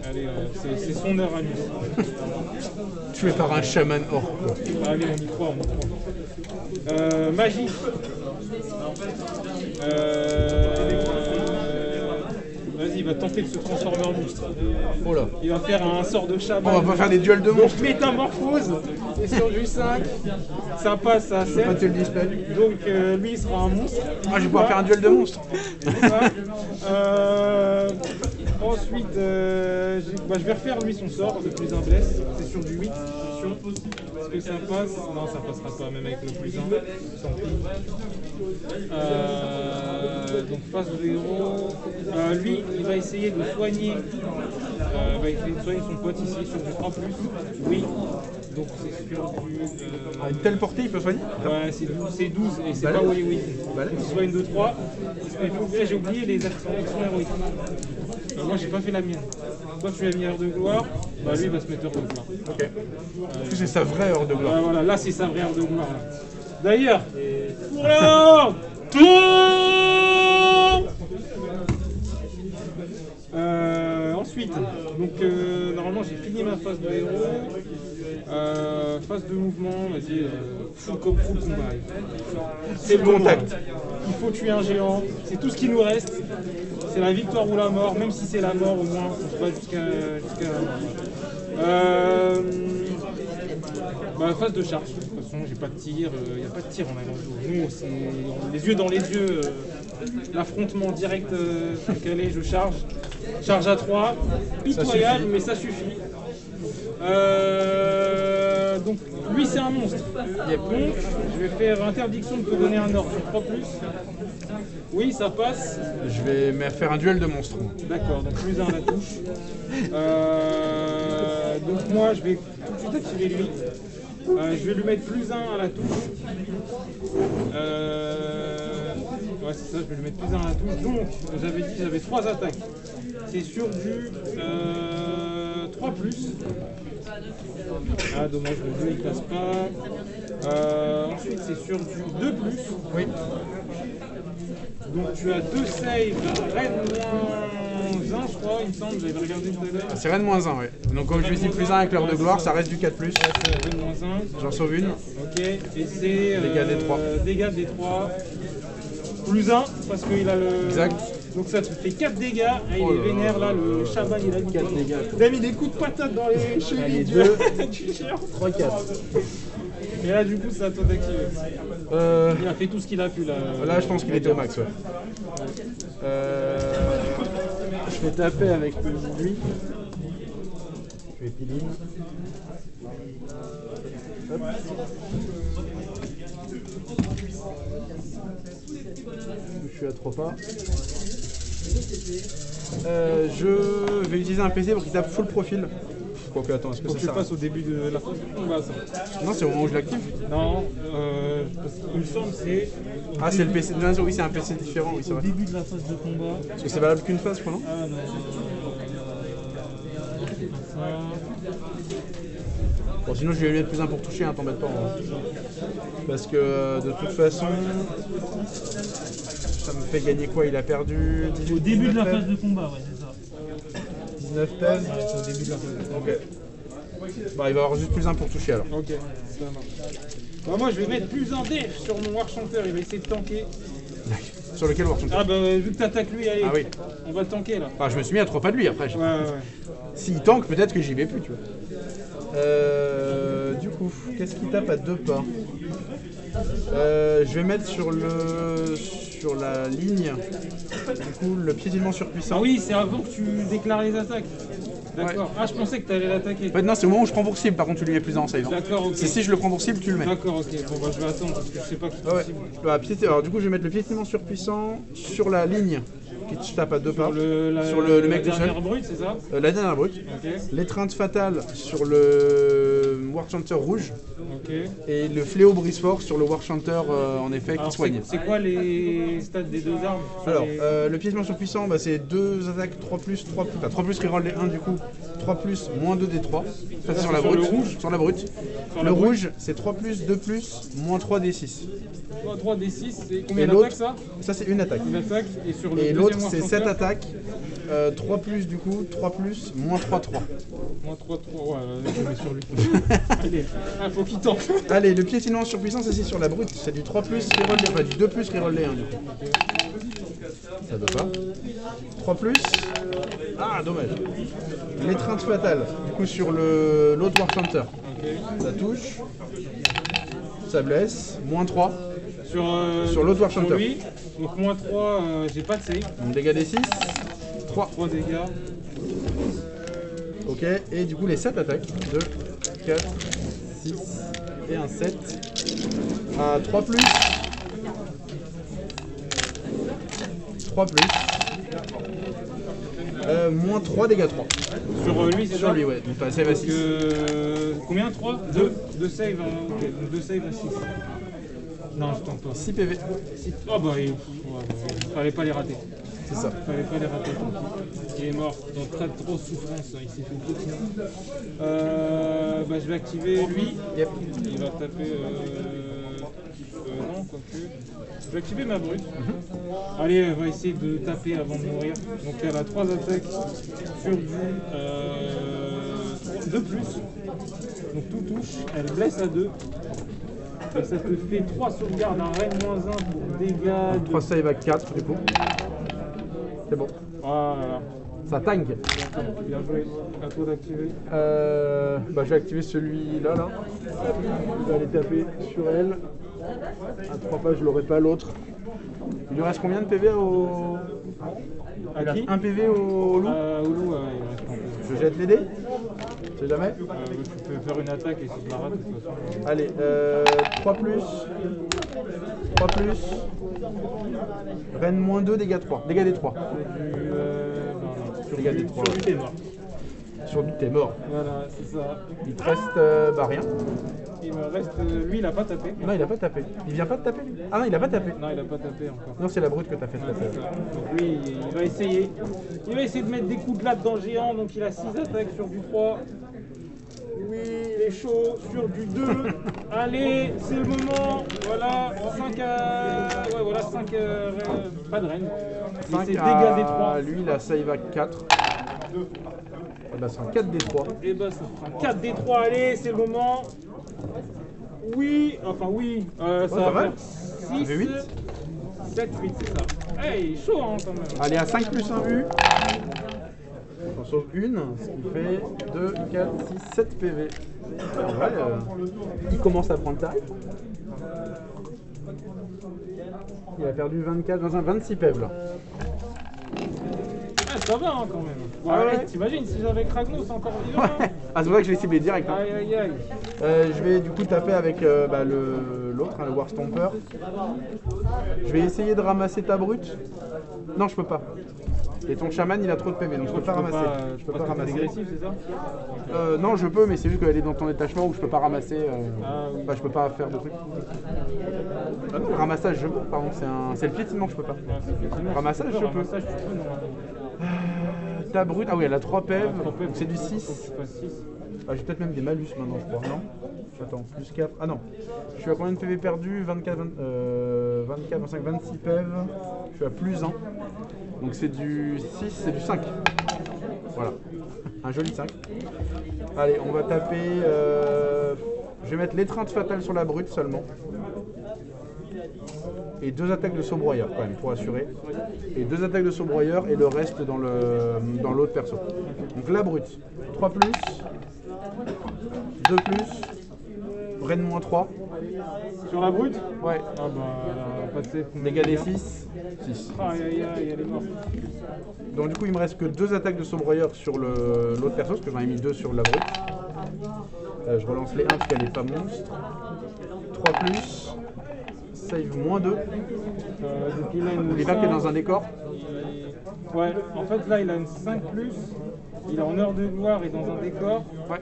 Allez, c'est son heure à lui. Tué par un chaman orc. Allez, on y croit, on y croit. Magie. Vas-y, il va tenter de se transformer en monstre. Oh là. Il va faire un sort de chaman. On va pas faire des duels de monstres. Donc métamorphose. Et sur du 5, ça passe à 7. Pas te le dispel. Donc lui, il sera un monstre. Ah, je vais pouvoir faire un duel de monstres. Ensuite, je vais refaire lui son sort de plus un bless. C'est sur du 8. Attention. Est-ce que ça passe? Non, ça passera pas, même avec le plus 1. Tant pis. Donc face de héros. Lui, il va essayer de soigner. Son pote ici sur du 3+. Oui. Donc c'est sur du. À une telle portée, il peut soigner? Ouais, c'est 12 et c'est pas oui. Donc il soigne 2-3. Et j'ai oublié les actions héroïques. Moi j'ai pas fait la mienne. Toi tu as mis heure de gloire, bah lui il va se mettre heure de gloire. Ok. Parce que c'est sa vraie heure de gloire. Voilà, là c'est sa vraie heure de gloire. D'ailleurs, pour l'heure ensuite, donc normalement j'ai fini ma phase de héros. Phase de mouvement, vas-y, full combat. C'est le contact. Il faut tuer un géant, c'est tout ce qui nous reste. C'est la victoire ou la mort, même si c'est la mort au moins, on se bat jusqu'à phase de charge. De toute façon, j'ai pas de tir, il n'y a pas de tir en avant. Nous, c'est les yeux dans les yeux, l'affrontement direct calé, je charge. Charge à 3, pitoyable, mais ça suffit. Donc lui c'est un monstre. Donc je vais faire interdiction de te donner un ordre sur 3+. Oui, ça passe. Je vais faire un duel de monstres. D'accord, donc plus 1 à la touche. Donc moi je vais tout de suite activer lui. Je vais lui mettre plus 1 à la touche. Ouais c'est ça, je vais lui mettre plus 1 à la touche. Donc j'avais dit j'avais 3 attaques. C'est sur du 3+. Ah dommage, le 2 il passe pas. Ensuite c'est sur du 2+. Oui. Donc tu as 2 saves, Red -1 je crois, il me semble, j'avais regardé tout à l'heure. C'est Red -1, ouais. Donc comme je lui ai dit plus 1 avec l'heure de gloire, ça reste du 4+. Red -1. J'en sauve une. Ok, et c'est dégâts des 3. Dégâts des 3. Plus 1, parce qu'il a le... Exact. Donc ça te fait 4 dégâts, et il est vénère là, le chaman il a mis 4 dégâts. Il a mis des coups de patate dans les chevilles. Allez, du 2, géant. 3, 4. Et là du coup c'est à toi d'activer. Il a fait tout ce qu'il a pu là. Là, je pense qu'il était au max, ouais. Je vais taper avec lui. Je vais piline. Hop. Je suis à 3 pas. Je vais utiliser un PC pour qu'il tape full profil. Quoique, attends, est-ce que Faut ça que tu sert? passes au début de la phase de combat ça. Non, c'est au moment où je l'active. Non, parce qu'il me semble c'est... Ah, c'est le PC. Non, oui, c'est un PC différent, oui, c'est Au vrai. début de la phase de combat. Parce que c'est valable qu'une phase, je crois, non? Ah non. Ça. Bon, sinon, je vais lui mettre plus 1 pour toucher, hein, t'embête pas. Hein. Parce que de toute façon, ça me fait gagner quoi? Il a perdu 18, Au début de la 19 phase de combat, ouais, c'est ça. 19 thèses. C'est au début de la phase de combat. Ok. Bah, il va avoir juste plus 1 pour toucher alors. Ok, ça marche. Bah, moi je vais mettre plus un def sur mon War Chanteur, il va essayer de tanker. Sur lequel War Chanteur? Ah bah vu que t'attaques lui, allez, Ah oui. on va le tanker là. Enfin, je me suis mis à 3 pas de lui après. Ouais. S'il tank, peut-être que j'y vais plus, tu vois. Du coup, qu'est-ce qu'il tape à 2 pas? Je vais mettre sur la ligne, du coup, le piétinement surpuissant. Ah oui, c'est avant que tu déclares les attaques. D'accord. Ouais. Ah, je pensais que t'allais l'attaquer. En fait, non, c'est au moment où je prends pour cible, par contre, tu lui mets plus 1 en save. D'accord, ok. C'est si je le prends pour cible, tu le mets. D'accord, ok. Bon, bah je vais attendre parce que je sais pas qui ouais. Alors, du coup, je vais mettre le piétinement surpuissant sur la ligne qui te tape à 2 pas. Sur le mec la tout seul. dernière brute, c'est ça? La dernière brute. Ok. L'étreinte fatale sur le Warchanter rouge. Ok. Et le fléau brise fort sur le Warchanter en effet qui Alors, soigne. c'est quoi les stats des deux armes? Alors, Les- le piègement surpuissant, bah, c'est 2 attaques 3+, enfin 3+, reroll les 1 du coup, 3+, moins 2 des 3. Ça c'est sur la sur brute. le rouge. Sur la brute. Sur Le la brute. rouge, c'est 3+, 2+, moins 3 des 6. 3 des 6, c'est combien Et d'attaques l'autre, ça? ça c'est une attaque. Une attaque, et sur le Et deuxième l'autre, c'est Warchanter, 7 attaques, 3+, du coup, 3+, moins 3. Moins 3, 3, ouais, je mets sur lui. Allez, faut qu'il tank. Allez, le piétinement surpuissant, ça c'est sur la brute. C'est du 3+, reroll les, enfin du 2+, reroll les 1 du coup. Ça veut pas. 3+. Ah, dommage. L'étreinte fatale, du coup sur l'autre Warchanter. Ça touche. Ça blesse. Moins 3. Sur l'autre Warchanter. Sur lui, donc moins 3, j'ai pas de save. Donc dégâts des 6. 3. 3 dégâts. Ok. Et du coup les 7 attaques. 2, 4, 6 et un 7. À 3+. 3+. Moins 3 dégâts 3. Sur lui, c'est Sur ça? lui, ouais. Donc save à 6. Combien? 3? 2 save, ok. Donc 2 save à 6. Non, je tente pas. 6 PV. Oh bah, fallait pas les rater. C'est ça. Fallait pas les rater, tant pis. Il est mort dans très grosse souffrance, il s'est fait piétiner. Bah, je vais activer lui. Yep. Il va taper. Non, quoique. Je vais activer ma brute. Allez, elle va essayer de taper avant de mourir. Donc elle a 3 attaques sur du 2+. Donc tout touche, elle blesse à 2. Et ça te fait 3 sauvegardes, un raid -1 pour dégâts. 3 save à 4 du coup. C'est bon. Voilà. Ça tank. Bien joué. À toi d'activer. Bah, je vais activer celui-là. Là. Je vais aller taper sur elle. À 3 pas, je l'aurai pas l'autre. Il lui reste combien de PV au. À Il qui? reste 1 PV au loup. Oulou, il reste un peu. Je jette les dés. Je sais jamais. Tu peux faire une attaque et si je la rate, de toute façon. Allez, 3+. 3+. Reine moins 2, dégâts 3. Dégâts des 3. Sur Dégâts des 3. lui, t'es mort. Sur lui, t'es mort. Voilà, c'est ça. Il te reste bah rien. Il me reste. Lui, il a pas tapé. Non, il a pas tapé. Il vient pas de taper lui. Ah non, il a pas tapé. Non, il a pas tapé encore. Non, c'est la brute que t'as fait Ouais, taper. c'est ça. Donc lui, il va essayer. Il va essayer de mettre des coups de latte dans le géant. Donc il a 6 attaques sur du 3. Oui, il est chaud sur du 2. Allez, c'est le moment. Voilà, 5 à. Ouais, voilà, 5 pas de reine. Et 5 c'est dégâts des 3. Lui, il a save à 4. Et bah, c'est un 4 des 3. Et bah, ça fera 4 des 3. Allez, c'est le moment. Oui, enfin, oui. Ça pas va mal. faire Ça fait 8. 7, 8, c'est ça. Hey, il est chaud, hein, quand même. Allez, à 5 plus 1 vue. On sauve une, ce qui fait 2, 4, 6, 7 PV. Ouais, il commence à prendre taille. Il a perdu 24, 26 PV là. Ah, ça va, hein, quand même. Bon, Ah allez, ouais. t'imagines si j'avais Kragnos encore vivant. Ouais. hein. Ah, c'est vrai que je l'ai ciblé direct. Hein. Aïe, aïe, aïe. Je vais du coup taper avec bah, l'autre, hein, le Warstomper. Je vais essayer de ramasser ta brute. Non, je peux pas. Et ton chaman, il a trop de PV, donc je peux pas ramasser. Je peux pas ramasser. agressif, c'est ça? Non, je peux, mais c'est juste qu'elle est dans ton détachement où je peux pas ramasser. Ah oui. Enfin, je peux pas faire de trucs. Ah non, le ramassage, je peux. Pardon, c'est le piétinement que je peux pas. Ouais, c'est effectivement, Ramassage, tu peux, je peux. Ramassage, tu peux, normalement. Ta brute, ah oui, elle a 3 PV, Ah, 3 PV. donc c'est du Faut que 6. tu fasses 6. Ah, j'ai peut-être même des malus maintenant, je crois. Non? Attends, plus 4. Ah non. Je suis à combien de PV perdus? 24, 24, 25, 26 PV. Je suis à plus 1. Donc c'est du 6, c'est du 5. Voilà. Un joli 5. Allez, on va taper. Je vais mettre l'étreinte fatale sur la brute seulement. Et 2 attaques de sauve-broyeur quand même pour assurer. Et 2 attaques de sauve-broyeur et le reste dans l'autre perso. Donc la brute, 3+, 2+, Rennes moins 3. Sur la brute? Ouais. Ah bah, elle a pas de safe. Dégâts des 6. 6. Aïe, aïe, aïe, elle est morte. Donc du coup il me reste que 2 attaques de sauve-broyeur sur l'autre perso, parce que j'en ai mis 2 sur la brute. Je relance les 1 parce qu'elle n'est pas monstre. 3+. Save moins 2. Donc il a une N'oublie pas qu'elle est dans un décor. Ouais, en fait là il a une 5+, il est en heure de gloire et dans un décor. Ouais.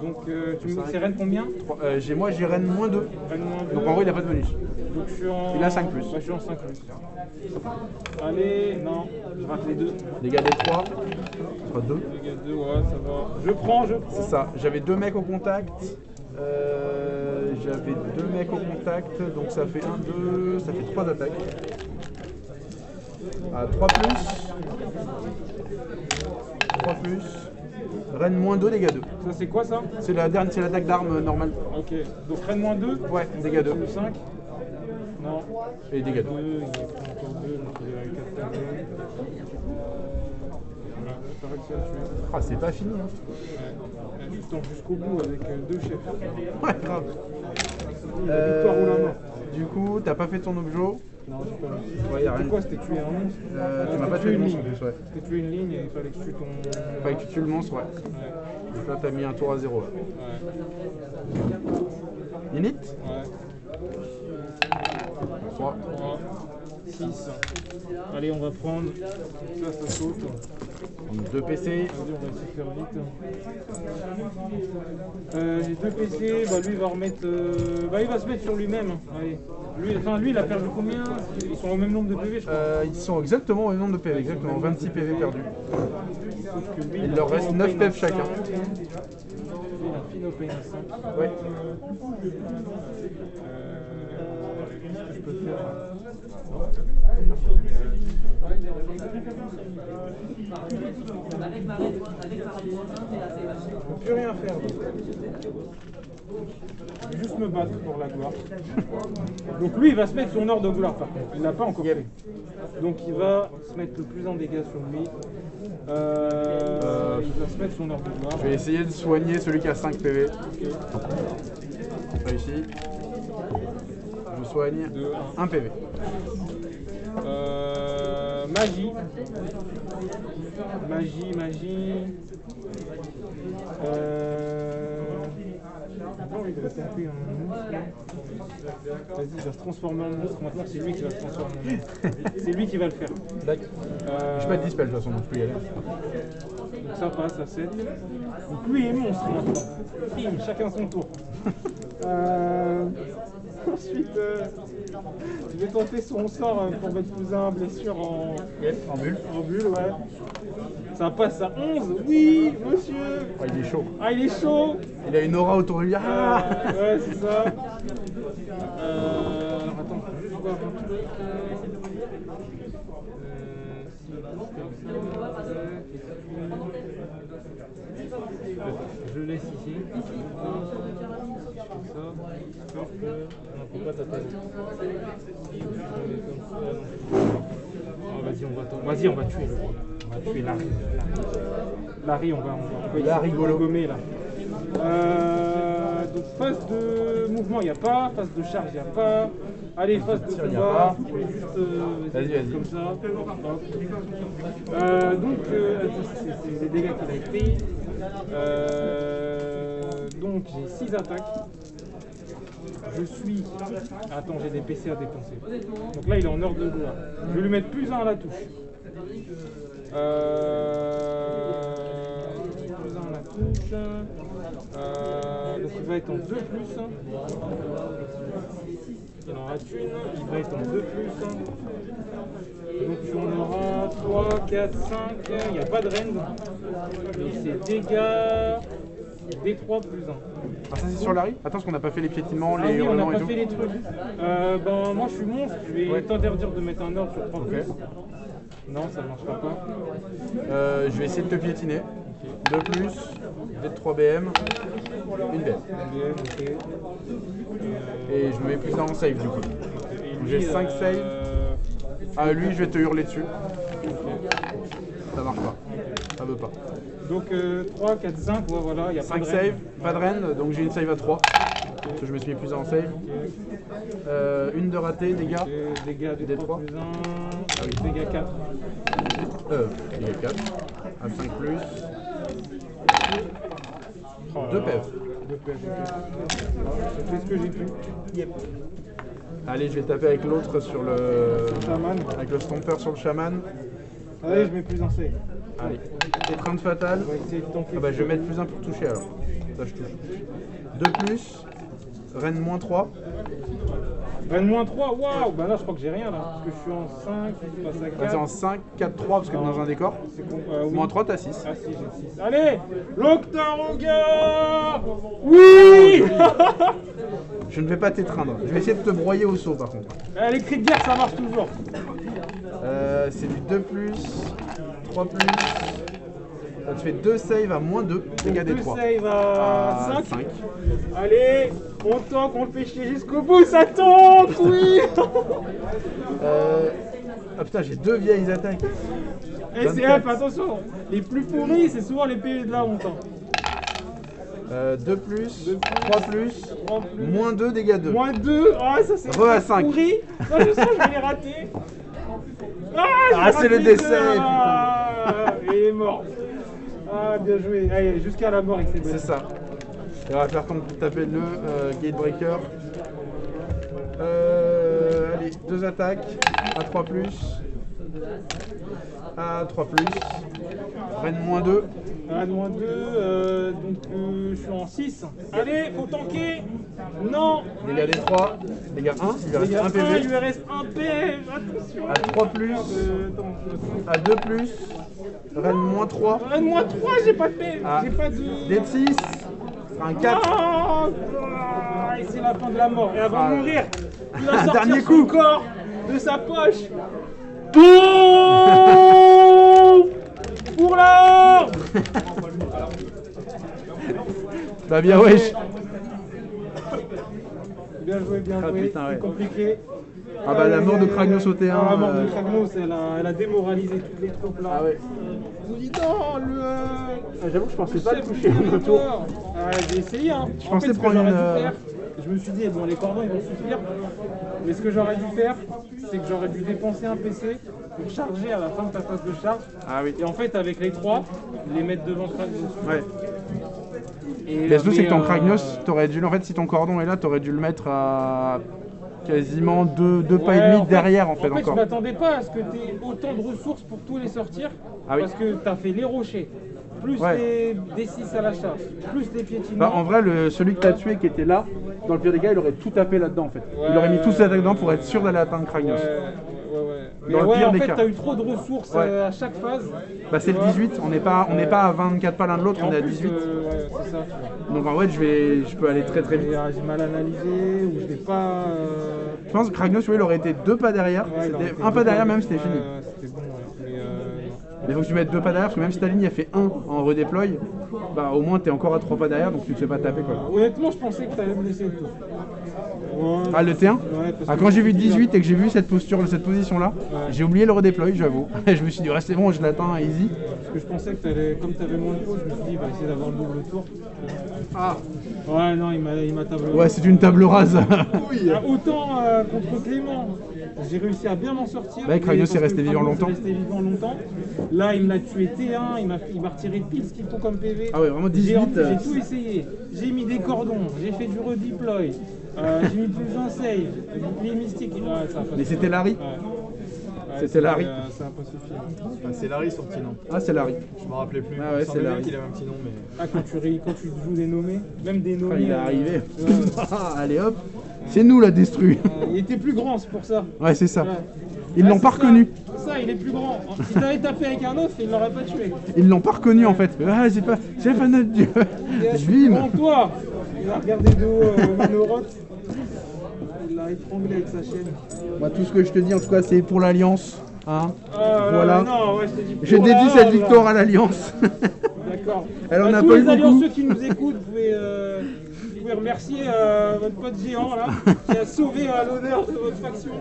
Donc c'est reine combien? Moi j'ai reine -2. Reine -2. Donc en gros il a pas de bonus. Donc je suis en... Il a 5+. Bah, je suis en 5+. Allez, non, je rate les 2. Dégâts des 3. 2. Dégâts 2, ouais, ça va. Je prends. C'est ça. J'avais 2 mecs au contact. Donc ça fait 1, 2, ça fait 3 attaques. Ah, 3+. Reine -2, dégâts 2. Ça c'est quoi ça? C'est l'attaque d'armes normale. Ok, donc reine -2. Ouais, dégâts 2. 5. Non. Et dégâts 2. 2, il prend encore 2, donc il a 4 attaques. Voilà, t'as réussi à le tuer. Ah, c'est pas fini. Hein. Ouais. Tu tentes jusqu'au bout avec 2 chefs. Ouais, grave. La victoire ou la mort. Du coup, t'as pas fait ton objet. Non, j'ai pas réussi. Ouais, y a rien. C'était quoi? C'était tuer un monstre? Tu m'as pas tué le monstre en plus, ouais. C'était tuer une ligne et il fallait que tu tues ton... Fallait que tu tues le monstre, ouais. Ouais. Donc là, t'as mis un tour à 0. Là. Ouais. Init Ouais. 3. 6. Allez, on va prendre. Ça saute. On a 2 PC. Vas-y, on va essayer de faire vite. J'ai 2 PC. Bah, lui, il va remettre. Bah, il va se mettre sur lui-même. Allez. Lui, il a perdu combien? Ils sont au même nombre de PV, je crois. Ils sont exactement au même nombre de PV, exactement. 26 PV perdus. Sauf que lui, Il leur reste 9 PV chacun. Il a fini au pain à 5. Ouais. Qu'est-ce que je peux faire? Je peux plus rien faire. Je vais juste me battre pour la gloire. Donc lui, il va se mettre son ordre de gloire par contre. Il l'a pas encore fait. Donc il va se mettre le plus en dégâts sur lui. Il va se mettre son ordre de gloire. Je vais essayer de soigner celui qui a 5 PV. Réussi. Je soigne 1 PV. Magie. J'ai pas envie de taper un monstre. Vas-y, il va se transformer en monstre. Maintenant, c'est lui qui va se transformer en monstre. C'est lui qui va le faire. D'accord. Je pas de dispel de toute façon, donc je peux y aller. Donc ça passe à 7. Donc lui est monstre maintenant. Bim, chacun son tour. Ensuite, je vais tenter son sort pour mettre plus un blessure en bulle. En bulle, ouais. Ça passe à 11. Oui, monsieur. Oh, il est chaud. Ah, il est chaud. Il a une aura autour de lui. Ah ouais, c'est ça. Alors attends, faut juste voir un truc. Je laisse ici. Ça. Sauf que. Non, faut pas t'attaquer. Vas-y, on va tuer le gros. On va tuer Larry. Larry, on va rigolo. gommer là. Donc phase de mouvement, il n'y a pas. Phase de charge, il n'y a pas. Allez, phase de combat. Vas-y. Comme ça. Donc, c'est les dégâts qu'il a pris. Donc, j'ai 6 attaques. Je suis... Attends, j'ai des PC à dépenser. Donc là, il est en heure de gloire. Je vais lui mettre plus 1 à la touche. Plus 1 à la touche. Donc il va être en 2+. Il en rate une. Il va être en 2+. Donc on aura 3, 4, 5. Il n'y a pas de rend. Donc c'est dégâts... D3 plus 1. Ah, ça c'est sur Larry? Attends, parce qu'on n'a pas fait les piétinements, Ah les oui, on n'a relents et pas tout. fait les trucs. Ben, moi je suis monstre, je vais t'interdire de mettre un ordre sur 3 plus. Non, ça ne marchera pas. Je vais essayer de te piétiner. 2+, D3 BM, une BM. Ok. Et je me mets plus 1 en save du coup. Donc j'ai 5 saves. Ah lui, je vais te hurler dessus. Ça marche pas. Ça veut pas. Donc 3, 4, 5, ouais, voilà, il y a 5 pas de saves, pas de rend, donc j'ai une save à 3. Parce que je me suis mis plus 1 en save. Une de raté, dégâts. Dégâts de D3. 3 plus 1. Ah oui, dégâts 4. Dégâts 4. À 5+. Oh 2 PEV. 2 PEV, ok. J'ai fait ce que j'ai pu. Yep. Allez, je vais taper avec l'autre sur le... Shaman. Avec le stomper sur le chaman. Allez, je mets plus un save. Allez, étreinte fatale. On va essayer de tanker. Ah bah je vais mettre plus 1 pour toucher alors. Ça je touche. 2 plus, reine moins 3. Reine moins 3, waouh! Bah là, je crois que j'ai rien là. Parce que je suis en 5, je passe à 4. C'est en 5, 4, 3 parce que t'es dans un décor. C'est con. Oui. Moins 3, t'as 6. Ah si, j'ai 6. Allez! L'Octaroga! Oui! Je ne vais pas t'étreindre. Je vais essayer de te broyer au saut par contre. Les cris de guerre, ça marche toujours. C'est du 2 plus, 3 plus. Ça te fait 2 saves à moins 2, dégâts des 2 3. save à 5. 5. Allez, on tank, on le fait chier jusqu'au bout, ça tank, oui. Ah putain, j'ai 2 vieilles attaques. Eh, c'est F, attention, les plus pourris, c'est souvent les PV de la honte. 2 plus, 3 plus, moins 2, dégâts 2. Moins 2, ah ça c'est Re à 5. pourri. Non, je sens que je vais les rater. Ah, c'est le décès, putain. Il est mort. Ah, bien joué. Allez, jusqu'à la mort avec ses C'est bonnes. ça. Et on va faire taper le Gatebreaker. Allez, 2 attaques. À 3 plus. À 3 plus. Reine moins 2. Ah, moins 2, donc je suis en 6. Allez, faut tanker. Non. Dégâts des 3. Dégâts 1. Il lui reste 1 il PV. lui reste un PV, attention. À 3 plus. Attends, À 2 plus. Reine moins 3. moins 3, j'ai pas de PV, Ah. j'ai pas de... Dé de 6. Un 4. Ah, et c'est la fin de la mort. Et avant Ah. de mourir, il va sortir Dernier son coup. corps de sa poche. Boum pour l'or. Bah bien wesh. Bien joué, bien Ah, joué. putain, ouais. C'est compliqué. Ah bah la mort de Kragnos au T1. Ah, la mort de Kragnos, elle a démoralisé toutes les troupes là. Ah ouais. Vous dites non, le... J'avoue que je pensais pas le chef toucher de au tour. mort. Ah, j'ai essayé hein. Je En pensais fait, ce que prendre j'aurais une, dû faire, je me suis dit, bon les cordons ils vont suffire. Mais ce que j'aurais dû faire, c'est que j'aurais dû dépenser un PC pour charger à la fin de ta phase de charge. Ah oui. Et en fait avec les 3, les mettre devant Kragnos. Ouais. Et, Mais surtout c'est que ton mais, Kragnos, t'aurais dû, en fait si ton cordon est là, t'aurais dû le mettre à quasiment deux pas ouais, et demi en fait, derrière en fait je encore. m'attendais pas à ce que tu aies autant de ressources pour tous les sortir. Ah oui. Parce que tu as fait les rochers, plus Ouais. les D6 à la charge, plus les piétinements. Bah, en vrai, celui que t'as tué qui était là, dans le pire des cas, il aurait tout tapé là-dedans en fait. Il Ouais, aurait mis tout ça ouais, dedans pour être sûr d'aller atteindre Kragnos. Mais Dans le ouais, pire en des fait, cas. t'as eu trop de ressources Ouais. à chaque phase. Bah c'est le 18, on n'est pas à 24 pas l'un de l'autre, Et on en est à plus, 18. ouais, c'est ça. Donc en fait, je peux aller très vite. J'ai mal analysé ou je l'ai pas. Je pense que Kragnos, oui, il aurait été 2 pas derrière. Ouais, il aurait C'était été un pas deux derrière pas- même, c'était fini. ouais, c'était bon, ouais. Mais Mais il faut que tu mettes 2 pas derrière, parce que même si ta ligne a fait 1 en redéploy, bah au moins t'es encore à 3 pas derrière, donc tu te fais pas taper quoi. honnêtement, je pensais que t'allais me laisser tout. Ouais. Ah le T1 Ouais, parce Ah, que quand j'ai vu je me suis dit, 18 et que j'ai vu cette position là, j'ai oublié le redéploy, j'avoue. Je me suis dit ouais c'est bon, je l'attends easy. Parce que je pensais que t'allais, comme t'avais moins de pause, je me suis dit, il va essayer d'avoir le double tour. Ah Ouais, non, il m'a tablé. ouais, c'est une table rase. Ah, autant contre Clément, j'ai réussi à bien m'en sortir. Ouais, Kragnos parce est resté que vivant Kragnos longtemps. est resté vivant longtemps. Là, il me l'a tué T1, il m'a retiré pile ce qu'il faut comme PV. Ah ouais, vraiment J'ai 18. j'ai tout essayé. J'ai mis des cordons, j'ai fait du redeploy, j'ai mis plus un save, du bouclier mystique. Ouais, ça a pas Mais suffi. c'était Larry. Ouais, C'était Larry. Ça a pas suffi. C'est Larry son petit nom. Ah c'est Larry. Je me rappelais plus. Ah ouais, Il me c'est semblait Larry. qu'il avait un petit nom, mais. Ah, quand tu joues des nommés, même des nommés. Ah, il est arrivé. ouais. Allez hop, c'est nous la destru. Il était plus grand, c'est pour ça. Ouais c'est ça. Ouais. Ils l'ont Ouais, pas c'est ça. reconnu. C'est ça, il est plus grand. Si t'avais tapé avec un autre, il l'aurait pas tué. Ils l'ont pas reconnu en fait. Ah c'est pas notre dieu. Devant Bim. toi. Il a regardé de haut Manoroth. Il l'a étranglé avec sa chaîne. Moi tout ce que je te dis en tout cas c'est pour l'Alliance. Hein. Ah, Voilà. non, ouais, je t'ai dit. Je pour dédie la cette Holle, victoire là. à l'Alliance. D'accord. Elle en a tous pas eu les beaucoup. allianceux qui nous écoutent, vous pouvez remercier votre pote géant là, qui a sauvé l'honneur de votre faction.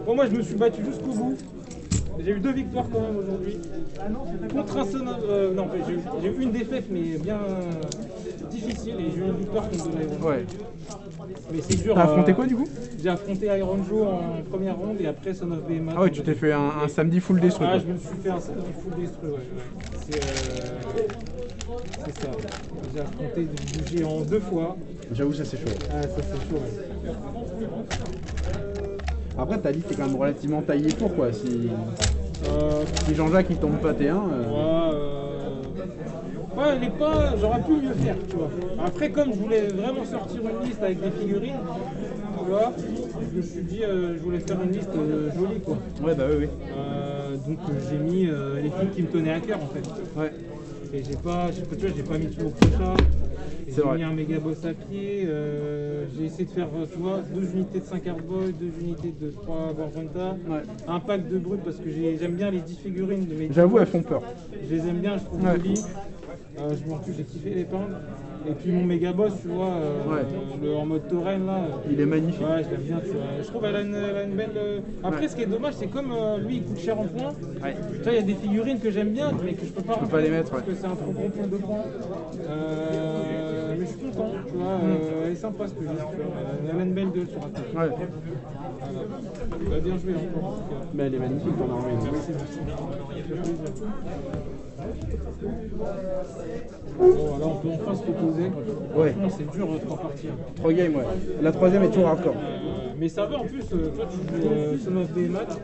Bon, moi je me suis battu jusqu'au bout. J'ai eu 2 victoires quand même aujourd'hui. Contre un son non, en fait, j'ai eu une défaite mais bien difficile et j'ai eu une victoire contre de l'Iron. Ouais. Mais c'est dur. T'as affronté quoi du coup? J'ai affronté Iron Joe en première ronde et après Son of Behemoth. Ah ouais, tu t'es fait un samedi full destruct. Ah, quoi. je me suis fait un samedi full destru, ouais. C'est ça. J'ai affronté du géant 2 fois. J'avoue ça c'est chaud. Ah, ça c'est chaud, ouais. Après ta liste est quand même relativement taillée pour quoi. Si... Si Jean-Jacques il tombe pas T1, Ouais, elle est pas. J'aurais pu mieux faire, tu vois. Après, comme je voulais vraiment sortir une liste avec des figurines, tu vois, je me suis dit, je voulais faire une liste jolie, quoi. ouais, bah oui. Donc j'ai mis les films qui me tenaient à cœur, en fait. Ouais. Et j'ai pas, tu vois, j'ai pas mis tout au crochat. C'est J'ai vrai. mis un méga boss à pied. J'ai essayé de faire, tu vois, 2 unités de 5 Hardboy, 2 unités de 3 Gorgonta, Ouais. un pack de brut parce que j'aime bien les 10 figurines de mes. J'avoue, elles font peur. Je les aime bien, je trouve Ouais. jolies. Je m'en j'ai kiffé les peindre. Et puis mon méga boss, tu vois, en mode tauren là. Il est magnifique. Ouais, je l'aime bien, tu vois. Je trouve qu'elle a une belle. Après, Ouais. ce qui est dommage, c'est comme lui, il coûte cher en points. Ouais. Tu vois, il y a des figurines que j'aime bien, mais que je peux pas peux pas les mettre, parce ouais. que c'est un trop gros point de points. Mais je suis content, tu vois. Elle est sympa ce que j'ai. Elle a une belle gueule sur la tête. Ouais. Bah, bien joué encore. En tout cas. Mais elle est magnifique ton armée. Merci, merci. Ça fait plaisir. Bon, là on peut enfin se reposer. Ouais. Franchement, c'est dur 3 parties. 3 games, ouais. La troisième est toujours hardcore. Mais ça va en plus, toi tu joues Son of des maths.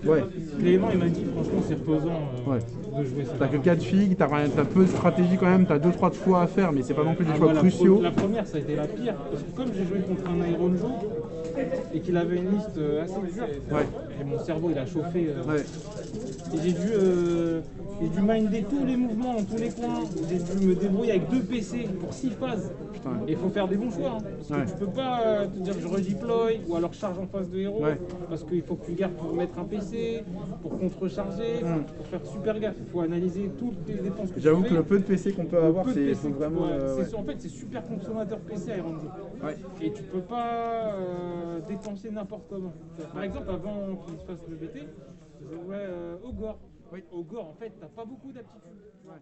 Ouais. Clément il m'a dit franchement c'est reposant Ouais. de jouer ça. T'as que 4 figues, t'as peu de stratégie quand même, t'as 2-3 de choix à faire, mais c'est pas non plus des choix Moi, cruciaux. la première ça a été la pire. Parce que comme j'ai joué contre un Iron Joe et qu'il avait une liste assez dure, Ouais. et mon cerveau il a chauffé. Ouais. Et j'ai dû minder tous les mouvements dans tous les coins. J'ai dû me débrouiller avec 2 PC pour 6 phases. Putain. Et il faut faire des bons choix. Hein, parce Ouais. que tu peux pas te dire je redeploy ou alors charge en face de héros. Ouais. Parce qu'il faut que tu gardes pour mettre un PC, pour contrecharger, pour faire super gaffe. Il faut analyser toutes les dépenses que tu J'avoue fais. que le peu de PC qu'on peut avoir, Peu de c'est PC faut que tu vraiment. dois- Ouais. En fait, c'est super consommateur PC Iron Joe. Ouais. Et tu peux pas dépenser n'importe comment. Par exemple, avant qu'il se fasse le BT, je jouais au Gore. Oui. Au Gore, en fait, t'as pas beaucoup d'aptitudes. Ouais.